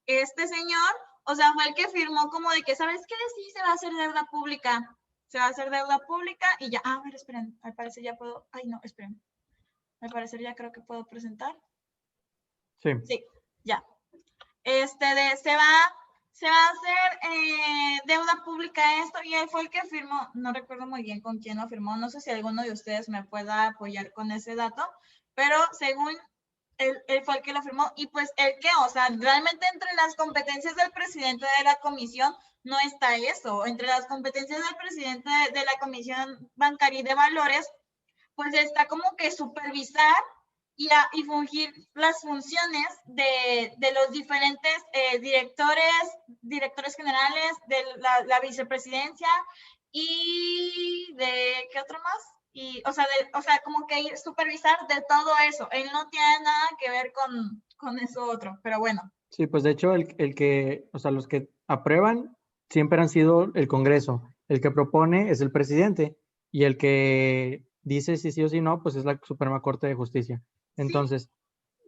Este señor, o sea, fue el que firmó como de que, ¿sabes qué? Sí, se va a hacer deuda pública. Se va a hacer deuda pública y ya, a ver, esperen, al parecer ya puedo, ay no, esperen. Al parecer ya creo que puedo presentar. Sí. Sí, ya. Se va a hacer deuda pública esto y él fue el que firmó, no recuerdo muy bien con quién lo firmó, no sé si alguno de ustedes me pueda apoyar con ese dato, pero según él fue el que lo firmó y pues el que, o sea, realmente entre las competencias del presidente de la comisión no está eso, entre las competencias del presidente de la Comisión Bancaria y de Valores, pues está como que supervisar y fungir las funciones de los diferentes directores generales, de la vicepresidencia y de, ¿qué otro más? Y, o sea, como que supervisar de todo eso. Él no tiene nada que ver con eso otro, pero bueno. Sí, pues de hecho el que, o sea, los que aprueban siempre han sido el Congreso. El que propone es el presidente y el que dice si sí o si no, pues es la Suprema Corte de Justicia. Entonces,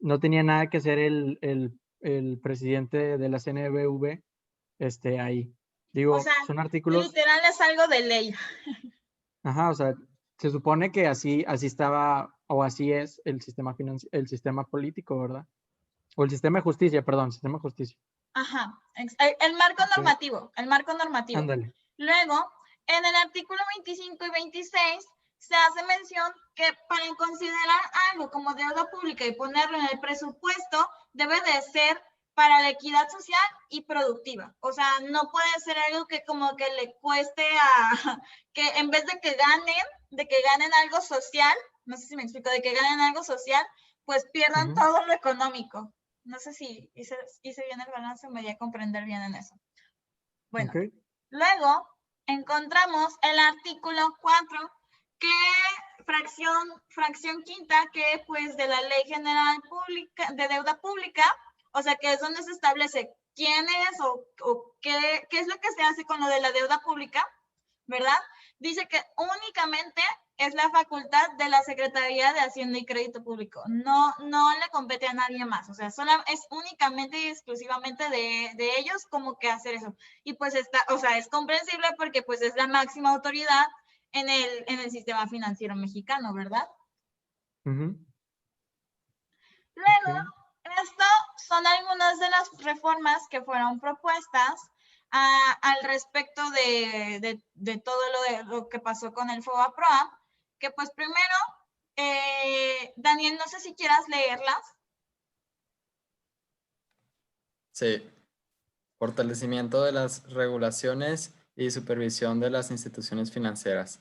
no tenía nada que hacer el presidente de la CNBV ahí. Digo, o sea, son artículos. Literal es algo de ley. Ajá, o sea, se supone que así estaba o así es el el sistema político, ¿verdad? O el sistema de justicia, perdón, sistema de justicia. Ajá, el marco normativo, el marco normativo. Ándale. Luego, en el artículo 25 y 26 se hace mención que para considerar algo como deuda pública y ponerlo en el presupuesto debe de ser para la equidad social y productiva. O sea, no puede ser algo que como que le cueste que en vez de que ganen algo social, no sé si me explico, de que ganen algo social, pues pierdan todo lo económico. No sé si hice bien el balance o me di a comprender bien en eso. Bueno, luego encontramos el artículo 4, que fracción quinta, que pues de la Ley General de Deuda Pública, o sea que es donde se establece quién es o qué es lo que se hace con lo de la deuda pública, ¿verdad? Dice que únicamente es la facultad de la Secretaría de Hacienda y Crédito Público. No le compete a nadie más. O sea, es únicamente y exclusivamente de ellos como que hacer eso. Y pues es comprensible porque pues es la máxima autoridad en el sistema financiero mexicano, ¿verdad? Luego, esto son algunas de las reformas que fueron propuestas al respecto de todo lo que pasó con el FOBAPROA, que pues primero, Daniel, no sé si quieras leerlas. Sí. Fortalecimiento de las regulaciones y supervisión de las instituciones financieras.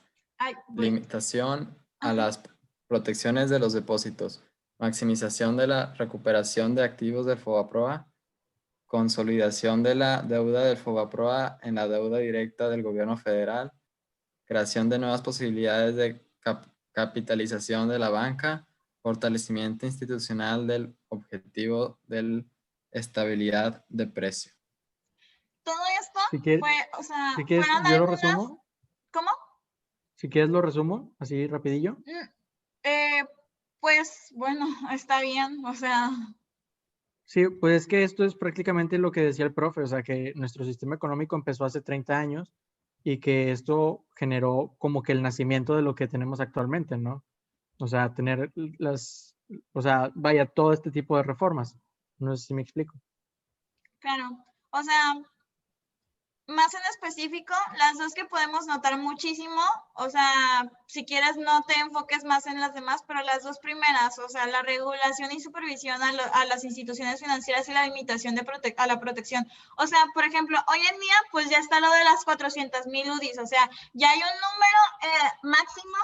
Limitación a las protecciones de los depósitos. Maximización de la recuperación de activos del FOBAPROA. Consolidación de la deuda del FOBAPROA en la deuda directa del gobierno federal. Creación de nuevas posibilidades de capitalización de la banca. Fortalecimiento institucional del objetivo de estabilidad de precio. Todo esto fue, o sea, si quieres, fueron yo algunas... lo resumo. ¿Cómo? Si quieres lo resumo, así rapidillo. Pues, bueno, está bien, o sea... Sí, pues es que esto es prácticamente lo que decía el profe, o sea, que nuestro sistema económico empezó hace 30 años y que esto generó como que el nacimiento de lo que tenemos actualmente, ¿no? O sea, tener vaya, todo este tipo de reformas. No sé si me explico. Claro, o sea, más en específico, las dos que podemos notar muchísimo, o sea, si quieres no te enfoques más en las demás, pero las dos primeras, o sea, la regulación y supervisión a las instituciones financieras y la limitación a la protección. O sea, por ejemplo, hoy en día, pues ya está lo de las 400,000 UDIs, o sea, ya hay un número máximo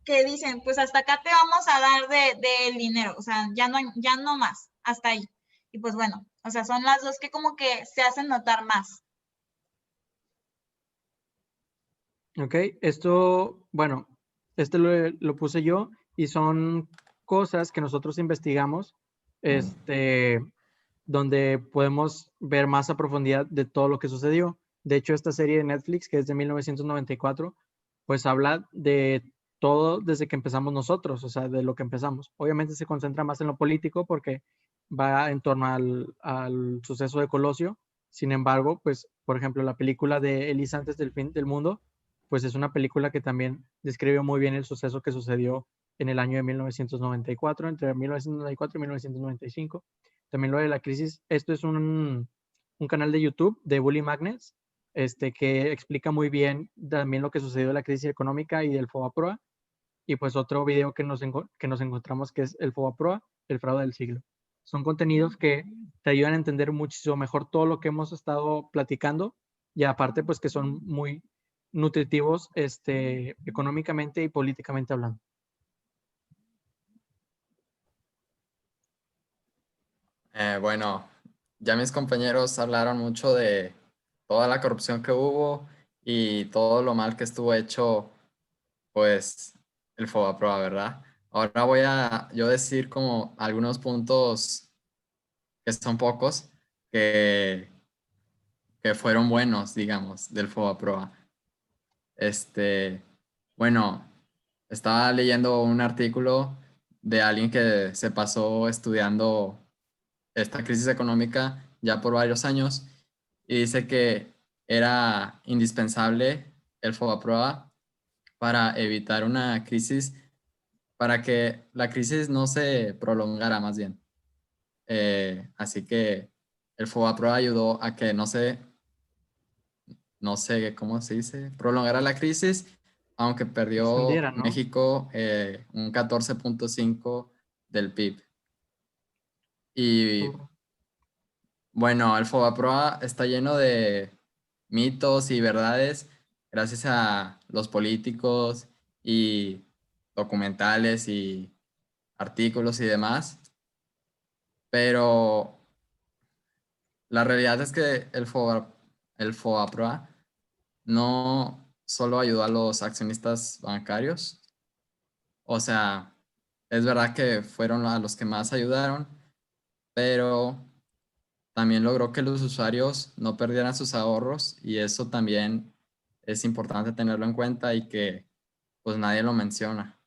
que dicen, pues hasta acá te vamos a dar del dinero, o sea, ya no más, hasta ahí. Y pues bueno, o sea, son las dos que como que se hacen notar más. Ok, esto, bueno, este lo puse yo y son cosas que nosotros investigamos, donde podemos ver más a profundidad de todo lo que sucedió. De hecho, esta serie de Netflix, que es de 1994, pues habla de todo desde que empezamos nosotros, o sea, de lo que empezamos. Obviamente se concentra más en lo político porque va en torno al suceso de Colosio. Sin embargo, pues, por ejemplo, la película de Elisa antes del fin del mundo, pues es una película que también describe muy bien el suceso que sucedió en el año de 1994, entre 1994 y 1995. También lo de la crisis, esto es un canal de YouTube de Bully Magnets, que explica muy bien también lo que sucedió de la crisis económica y del FOBAPROA. Y pues otro video que nos encontramos que es el FOBAPROA, el fraude del siglo. Son contenidos que te ayudan a entender muchísimo mejor todo lo que hemos estado platicando y aparte pues que son muy nutritivos económicamente y políticamente hablando. Bueno, ya mis compañeros hablaron mucho de toda la corrupción que hubo y todo lo mal que estuvo hecho, pues, el FOBAPROA, ¿verdad? Ahora voy a yo decir como algunos puntos, que son pocos, que, que fueron buenos, digamos, del FOBAPROA. Bueno, estaba leyendo un artículo de alguien que se pasó estudiando esta crisis económica ya por varios años y dice que era indispensable el FOBAPROA para evitar una crisis, para que la crisis no se prolongara más bien. Así que el FOBAPROA ayudó a que no sé cómo se dice, prolongara la crisis, aunque perdió Extendiera, ¿no? México un 14.5 del PIB. Y bueno, el FOBAPROA está lleno de mitos y verdades gracias a los políticos y documentales y artículos y demás, pero la realidad es que el FOBAPROA no solo ayudó a los accionistas bancarios, o sea, es verdad que fueron a los que más ayudaron, pero también logró que los usuarios no perdieran sus ahorros y eso también es importante tenerlo en cuenta y que pues nadie lo menciona.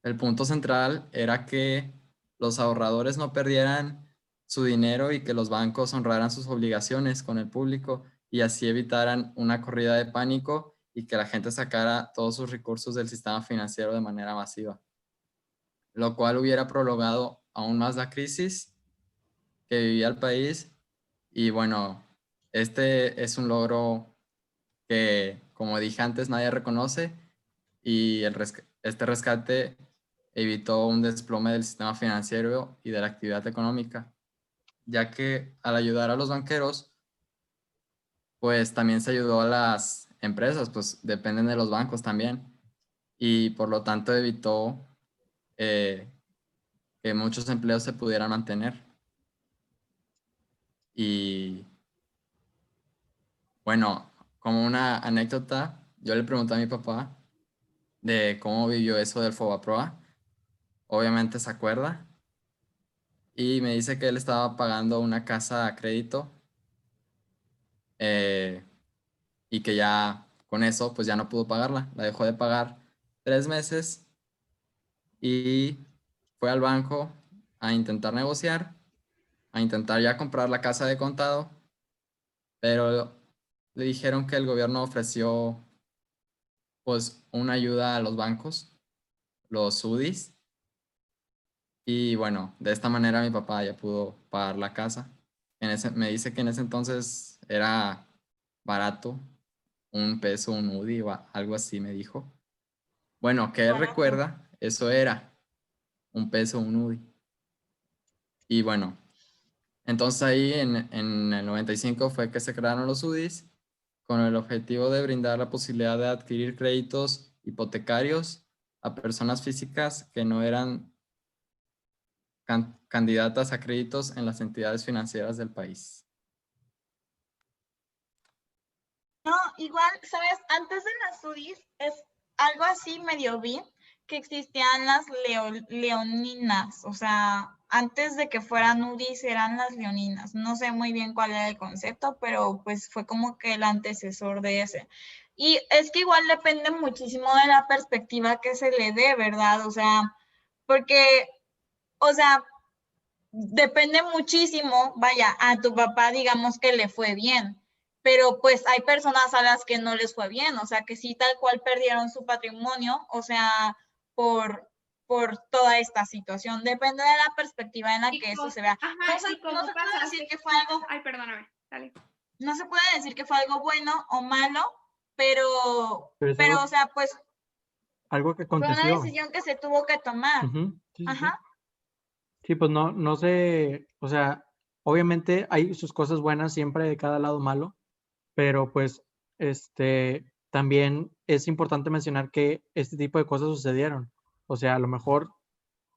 El punto central era que los ahorradores no perdieran su dinero y que los bancos honraran sus obligaciones con el público y así evitaran una corrida de pánico y que la gente sacara todos sus recursos del sistema financiero de manera masiva, lo cual hubiera prolongado aún más la crisis que vivía el país. Y bueno, este es un logro que, como dije antes, nadie reconoce y este rescate evitó un desplome del sistema financiero y de la actividad económica, ya que al ayudar a los banqueros, pues también se ayudó a las empresas, pues dependen de los bancos también, y por lo tanto evitó que muchos empleos se pudieran mantener. Y bueno, como una anécdota, yo le pregunté a mi papá de cómo vivió eso del FOBAPROA. Obviamente se acuerda. Y me dice que él estaba pagando una casa a crédito y que ya con eso pues ya no pudo pagarla. La dejó de pagar 3 meses y fue al banco a intentar negociar, a intentar ya comprar la casa de contado, pero le dijeron que el gobierno ofreció pues una ayuda a los bancos, los UDIs, y bueno, de esta manera mi papá ya pudo pagar la casa. Me dice que en ese entonces era barato, $1 un UDI o algo así me dijo. Bueno, que él Barato. recuerda, eso era $1 un UDI. Y bueno, entonces ahí en el 95 fue que se crearon los UDIs con el objetivo de brindar la posibilidad de adquirir créditos hipotecarios a personas físicas que no eran candidatas a créditos en las entidades financieras del país. No, igual, ¿sabes? Antes de las UDIs es algo así medio vi que existían las leoninas, o sea, antes de que fueran UDIs eran las leoninas. No sé muy bien cuál era el concepto, pero pues fue como que el antecesor de ese. Y es que igual depende muchísimo de la perspectiva que se le dé, ¿verdad? O sea, porque, o sea, depende muchísimo, vaya, a tu papá digamos que le fue bien, pero pues hay personas a las que no les fue bien, o sea, que sí tal cual perdieron su patrimonio, o sea, por, por toda esta situación. Depende de la perspectiva en la que eso se vea. Ajá, No se, ¿y cómo no se puede pasaste? decir que fue algo, Ay, perdóname, dale. no se puede decir que fue algo bueno o malo, pero, Pero es o sea, pues algo que fue una aconteció. decisión que se tuvo que tomar. Ujú, sí, sí, sí. Ajá. Sí, pues no sé, o sea, obviamente hay sus cosas buenas siempre de cada lado malo, pero pues también es importante mencionar que este tipo de cosas sucedieron. O sea, a lo mejor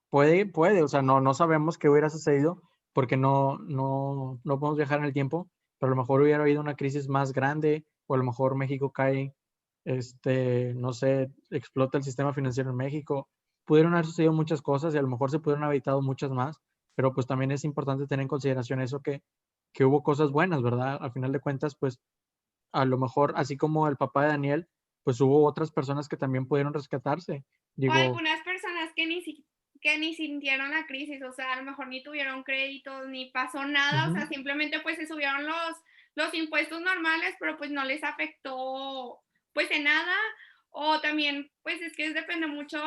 puede, o sea, no sabemos qué hubiera sucedido porque no podemos viajar en el tiempo, pero a lo mejor hubiera habido una crisis más grande o a lo mejor México cae, no sé, explota el sistema financiero en México. Pudieron haber sucedido muchas cosas y a lo mejor se pudieron haber evitado muchas más, pero pues también es importante tener en consideración eso que hubo cosas buenas, ¿verdad? Al final de cuentas, pues a lo mejor, así como el papá de Daniel, pues hubo otras personas que también pudieron rescatarse. O Digo, algunas personas que ni sintieron la crisis, o sea, a lo mejor ni tuvieron créditos, ni pasó nada, o sea, simplemente pues se subieron los impuestos normales, pero pues no les afectó pues en nada, o también pues es que depende mucho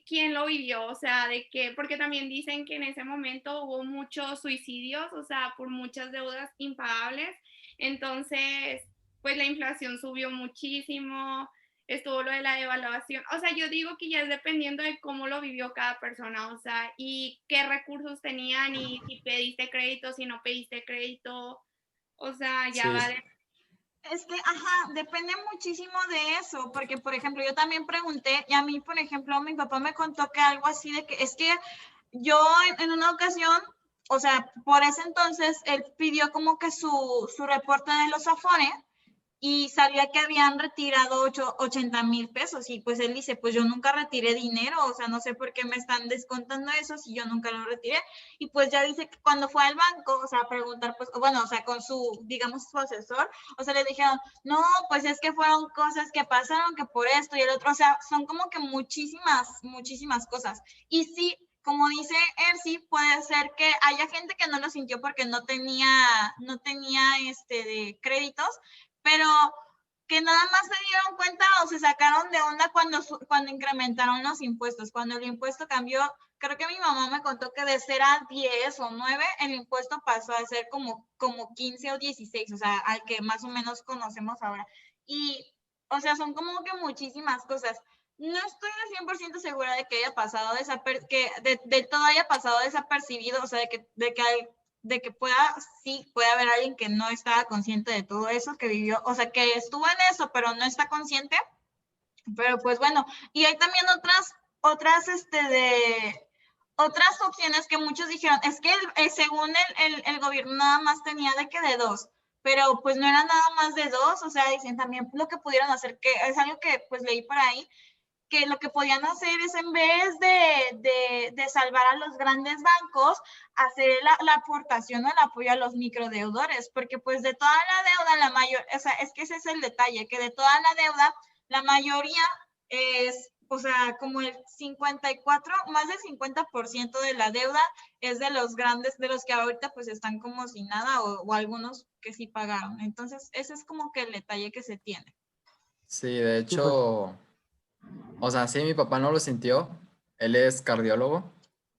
quién lo vivió, o sea, de que, porque también dicen que en ese momento hubo muchos suicidios, o sea, por muchas deudas impagables, entonces pues la inflación subió muchísimo, estuvo lo de la devaluación, o sea, yo digo que ya es dependiendo de cómo lo vivió cada persona, o sea, y qué recursos tenían, y si pediste crédito, si no pediste crédito, o sea, ya Sí, va de... Es que, ajá, depende muchísimo de eso, porque, por ejemplo, yo también pregunté, y a mí, por ejemplo, mi papá me contó que algo así de que, es que yo en una ocasión, o sea, por ese entonces, él pidió como que su reporte de los Afore, y sabía que habían retirado 80,000 pesos y pues él dice, pues yo nunca retiré dinero, o sea, no sé por qué me están descontando eso si yo nunca lo retiré. Y pues ya dice que cuando fue al banco, o sea, a preguntar, pues, bueno, o sea, con su, digamos, su asesor, o sea, le dijeron, no, pues es que fueron cosas que pasaron, que por esto y el otro, o sea, son como que muchísimas cosas. Y sí, como dice Ersi, puede ser que haya gente que no lo sintió porque no tenía de créditos, pero que nada más se dieron cuenta o se sacaron de onda cuando incrementaron los impuestos, cuando el impuesto cambió. Creo que mi mamá me contó que de ser a 10 o 9, el impuesto pasó a ser como 15 o 16, o sea, al que más o menos conocemos ahora. Y, o sea, son como que muchísimas cosas. No estoy al 100% segura de que haya pasado que de todo haya pasado desapercibido, o sea, de que puede haber alguien que no estaba consciente de todo eso, que vivió, o sea, que estuvo en eso, pero no está consciente. Pero pues bueno, y hay también otras opciones que muchos dijeron, es que según el gobierno nada más tenía de que de dos, pero pues no era nada más de dos, o sea, dicen también lo que pudieron hacer, que es algo que pues leí por ahí, que lo que podían hacer es en vez de salvar a los grandes bancos, hacer la aportación o el apoyo a los microdeudores, porque pues de toda la deuda, o sea, es que ese es el detalle, que de toda la deuda, la mayoría es, o sea, como el 54, más del 50% de la deuda es de los grandes, de los que ahorita pues están como sin nada o algunos que sí pagaron. Entonces, ese es como que el detalle que se tiene. sí, de sí, pues, hecho, o sea, sí, mi papá no lo sintió, él es cardiólogo,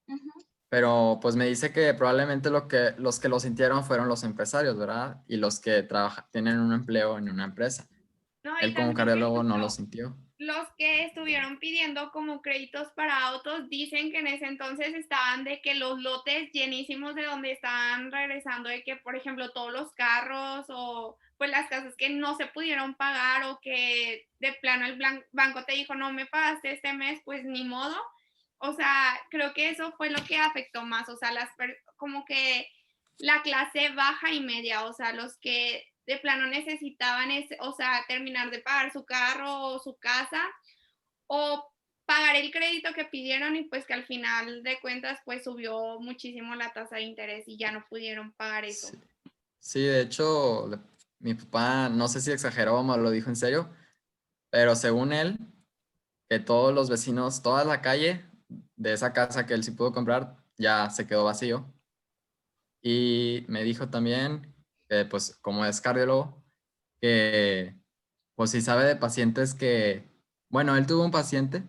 Ujú. pero pues me dice que probablemente los que lo sintieron fueron los empresarios, ¿verdad? Y los que tienen un empleo en una empresa. No, y Él como también que cardiólogo no lo justo sintió. los que estuvieron pidiendo como créditos para autos dicen que en ese entonces estaban de que los lotes llenísimos de donde estaban regresando, de que por ejemplo todos los carros o pues las casas que no se pudieron pagar o que de plano el banco te dijo no me pagaste este mes, pues ni modo. O sea, creo que eso fue lo que afectó más, o sea, como que la clase baja y media, o sea, los que de plano necesitaban, o sea, terminar de pagar su carro o su casa, o pagar el crédito que pidieron y pues que al final de cuentas pues subió muchísimo la tasa de interés y ya no pudieron pagar eso. Sí, sí, de hecho, mi papá, no sé si exageró o me lo dijo en serio, pero según él, que todos los vecinos, toda la calle de esa casa que él sí pudo comprar, ya se quedó vacío. Y me dijo también que, pues, como es cardiólogo, que, pues, si sabe de pacientes que, bueno, él tuvo un paciente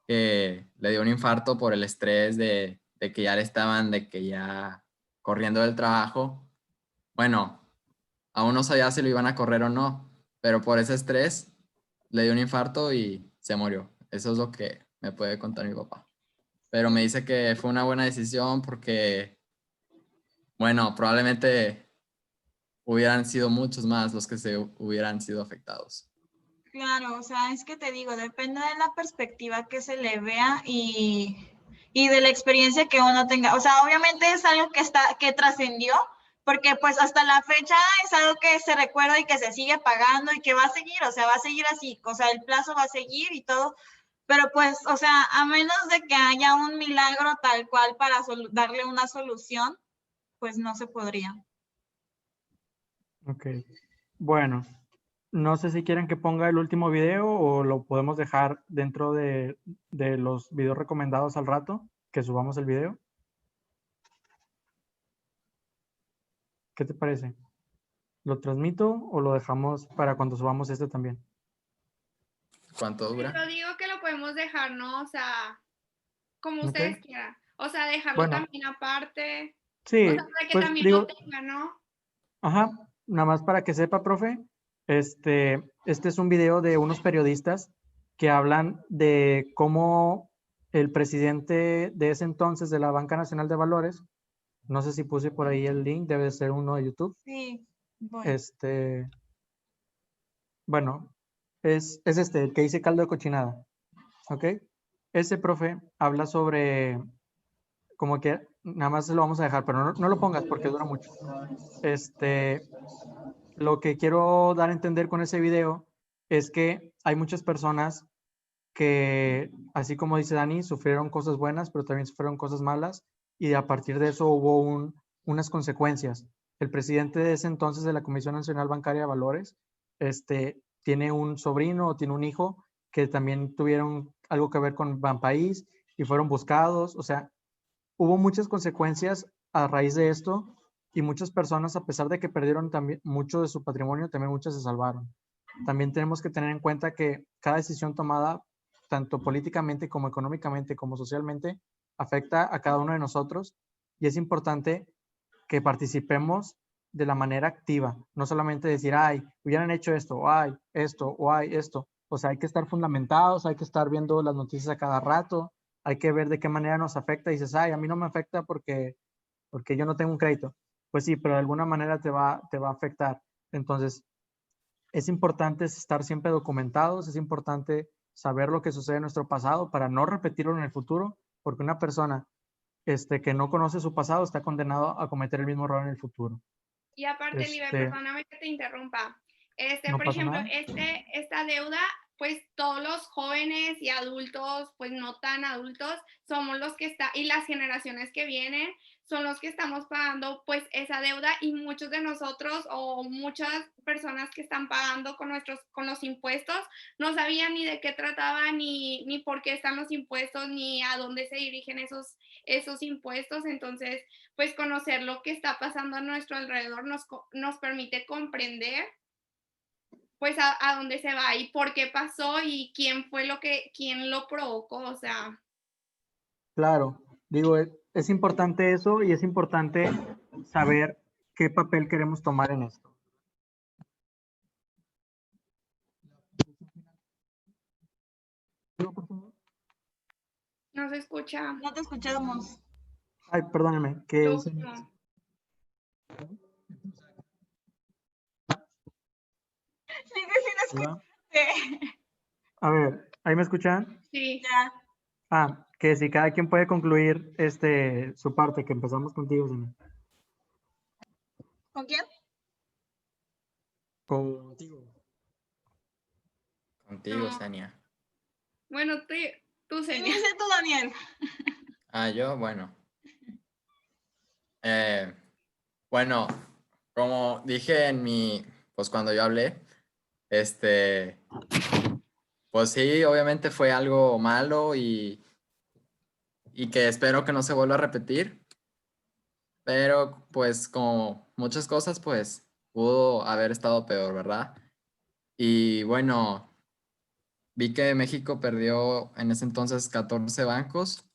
que le dio un infarto por el estrés de que ya le estaban, de que ya corriendo del trabajo. Bueno, aún no sabía si lo iban a correr o no, pero por ese estrés le dio un infarto y se murió. Eso es lo que me puede contar mi papá. Pero me dice que fue una buena decisión porque, bueno, probablemente hubieran sido muchos más los que se hubieran sido afectados. Claro, o sea, es que te digo, depende de la perspectiva que se le vea y de la experiencia que uno tenga. O sea, obviamente es algo que trascendió, porque pues hasta la fecha es algo que se recuerda y que se sigue pagando y que va a seguir, o sea, va a seguir así, o sea, el plazo va a seguir y todo, pero pues, o sea, a menos de que haya un milagro tal cual para darle una solución, pues no se podría. Ok. Bueno, no sé si quieren que ponga el último video o lo podemos dejar dentro de los videos recomendados al rato, que subamos el video. ¿Qué te parece? ¿Lo transmito o lo dejamos para cuando subamos este también? ¿Cuánto dura? Yo digo que lo podemos dejar, ¿no? O sea, como Ok. ustedes quieran. O sea, dejarlo Bueno, también aparte. O sí, sea, para que pues también lo digo, tengan, ¿no? ajá, nada más para que sepa, profe, este es un video de unos periodistas que hablan de cómo el presidente de ese entonces de la Banca Nacional de Valores, no sé si puse por ahí el link, debe de ser uno de YouTube, Sí, voy. bueno, es el que dice caldo de cochinada, ¿ok? Ese profe habla sobre, como que nada más lo vamos a dejar, pero no lo pongas porque dura mucho. Lo que quiero dar a entender con ese video es que hay muchas personas que, así como dice Dani, sufrieron cosas buenas, pero también sufrieron cosas malas y a partir de eso hubo unas consecuencias. El presidente de ese entonces de la Comisión Nacional Bancaria de Valores tiene un sobrino o tiene un hijo que también tuvieron algo que ver con Banpaís y fueron buscados. O sea, hubo muchas consecuencias a raíz de esto y muchas personas, a pesar de que perdieron también mucho de su patrimonio, también muchas se salvaron. También tenemos que tener en cuenta que cada decisión tomada, tanto políticamente como económicamente como socialmente, afecta a cada uno de nosotros y es importante que participemos de la manera activa, no solamente decir, ay, hubieran hecho esto, o ay, esto, o ay, esto. O sea, hay que estar fundamentados, hay que estar viendo las noticias a cada rato, hay que ver de qué manera nos afecta. Y dices, ay, a mí no me afecta porque yo no tengo un crédito. Pues sí, pero de alguna manera te va a afectar. Entonces, es importante estar siempre documentados, es importante saber lo que sucede en nuestro pasado para no repetirlo en el futuro, porque una persona que no conoce su pasado está condenado a cometer el mismo error en el futuro. Y aparte, Libe, perdóname que te interrumpa. ¿No Por pasa ejemplo, nada? esta deuda, pues todos los jóvenes y adultos, pues no tan adultos, somos los que y las generaciones que vienen son los que estamos pagando pues esa deuda y muchos de nosotros o muchas personas que están pagando con los impuestos no sabían ni de qué trataban ni por qué están los impuestos ni a dónde se dirigen esos impuestos. Entonces, pues conocer lo que está pasando a nuestro alrededor nos permite comprender pues a dónde se va y por qué pasó y quién lo provocó, o sea. Claro, digo, es importante eso y es importante saber qué papel queremos tomar en esto. No se escucha. No te escuchamos. Ay, perdónenme, ¿qué Lo dicen? último. Hola. escuché. A ver, ¿ahí me escuchan? Sí. Ya. Que si cada quien puede concluir su parte, que empezamos contigo, Sena. ¿Con quién? Contigo. Contigo, No. Senia. Bueno, tú, Senia. Inicia tú, Daniel. Yo, bueno. Bueno, como dije pues cuando yo hablé, pues sí, obviamente fue algo malo y que espero que no se vuelva a repetir, pero pues como muchas cosas, pues pudo haber estado peor, ¿verdad? Y bueno, vi que México perdió en ese entonces 14 bancos.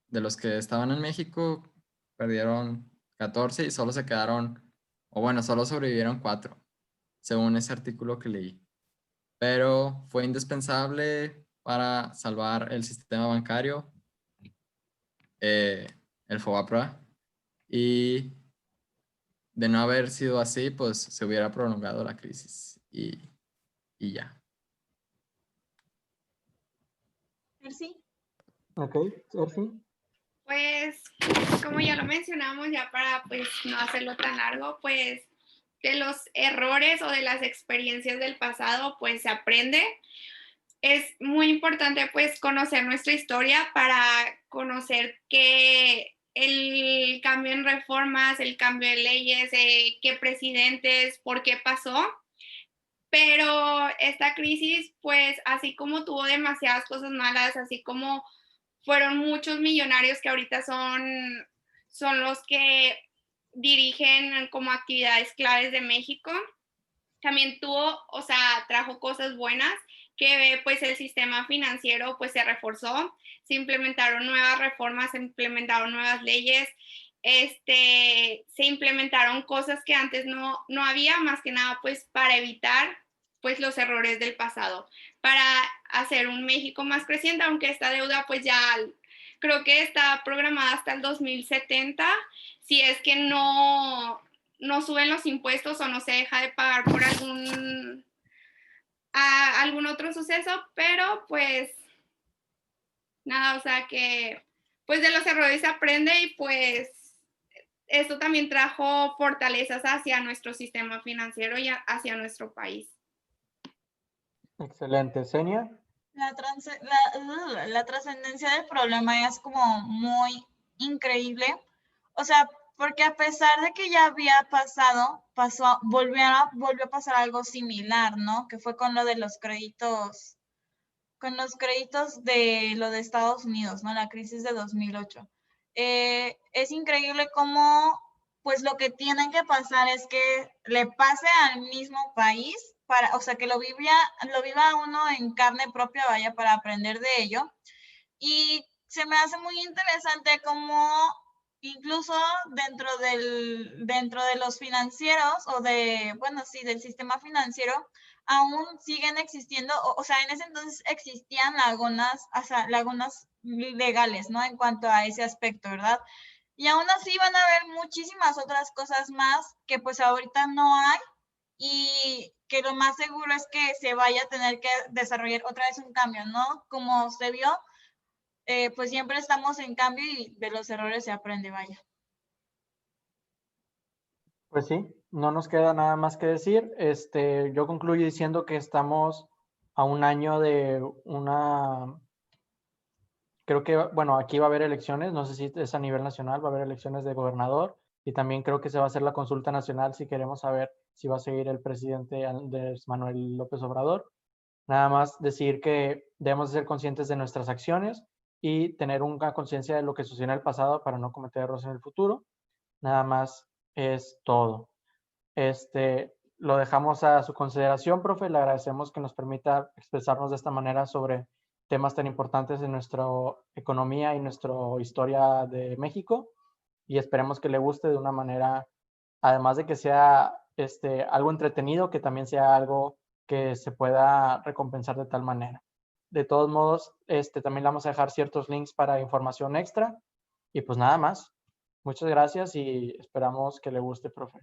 De los que estaban en México, perdieron 14 y solo se quedaron, o bueno, solo sobrevivieron 4, según ese artículo que leí. Pero fue indispensable para salvar el sistema bancario, el FOBAPRA, y de no haber sido así, pues se hubiera prolongado la crisis y ya. Merci. Ok, Sergi. Pues, como ya lo mencionamos, ya para pues no hacerlo tan largo, pues de los errores o de las experiencias del pasado, pues se aprende. Es muy importante pues conocer nuestra historia para conocer que el cambio en reformas, el cambio de leyes, qué presidentes, por qué pasó. Pero esta crisis, pues así como tuvo demasiadas cosas malas, así como fueron muchos millonarios que ahorita son los que dirigen como actividades claves de México, también trajo cosas buenas, que pues el sistema financiero pues se reforzó, se implementaron nuevas reformas, se implementaron nuevas leyes, se implementaron cosas que antes no había, más que nada pues para evitar pues los errores del pasado, para hacer un México más creciente, aunque esta deuda pues ya creo que está programada hasta el 2070, si es que no suben los impuestos o no se deja de pagar por algún otro suceso, pero pues nada, o sea que pues de los errores se aprende y pues esto también trajo fortalezas hacia nuestro sistema financiero y hacia nuestro país. Excelente. Senia. La trascendencia del problema es como muy increíble. O sea, porque a pesar de que ya había volvió a pasar algo similar, ¿no? Que fue con lo de los créditos de lo de Estados Unidos, ¿no? La crisis de 2008. Es increíble cómo, pues lo que tienen que pasar es que le pase al mismo país, o sea, que lo viva uno en carne propia, vaya, para aprender de ello. Y se me hace muy interesante cómo incluso dentro de los financieros del sistema financiero, aún siguen existiendo, o sea, en ese entonces existían lagunas legales, ¿no? En cuanto a ese aspecto, ¿verdad? Y aún así van a haber muchísimas otras cosas más que pues ahorita no hay y que lo más seguro es que se vaya a tener que desarrollar otra vez un cambio, ¿no? Como se vio, pues siempre estamos en cambio y de los errores se aprende, vaya. Pues sí, no nos queda nada más que decir. Yo concluyo diciendo que estamos a un año de creo que, bueno, aquí va a haber elecciones, no sé si es a nivel nacional, va a haber elecciones de gobernador y también creo que se va a hacer la consulta nacional si queremos saber si va a seguir el presidente Andrés Manuel López Obrador. Nada más decir que debemos ser conscientes de nuestras acciones y tener una conciencia de lo que sucedió en el pasado para no cometer errores en el futuro. Nada más es todo. Lo dejamos a su consideración, profe. Le agradecemos que nos permita expresarnos de esta manera sobre temas tan importantes en nuestra economía y nuestra historia de México. Y esperemos que le guste de una manera, además de que sea algo entretenido, que también sea algo que se pueda recompensar de tal manera. De todos modos, también le vamos a dejar ciertos links para información extra. Y pues nada más. Muchas gracias y esperamos que le guste, profe.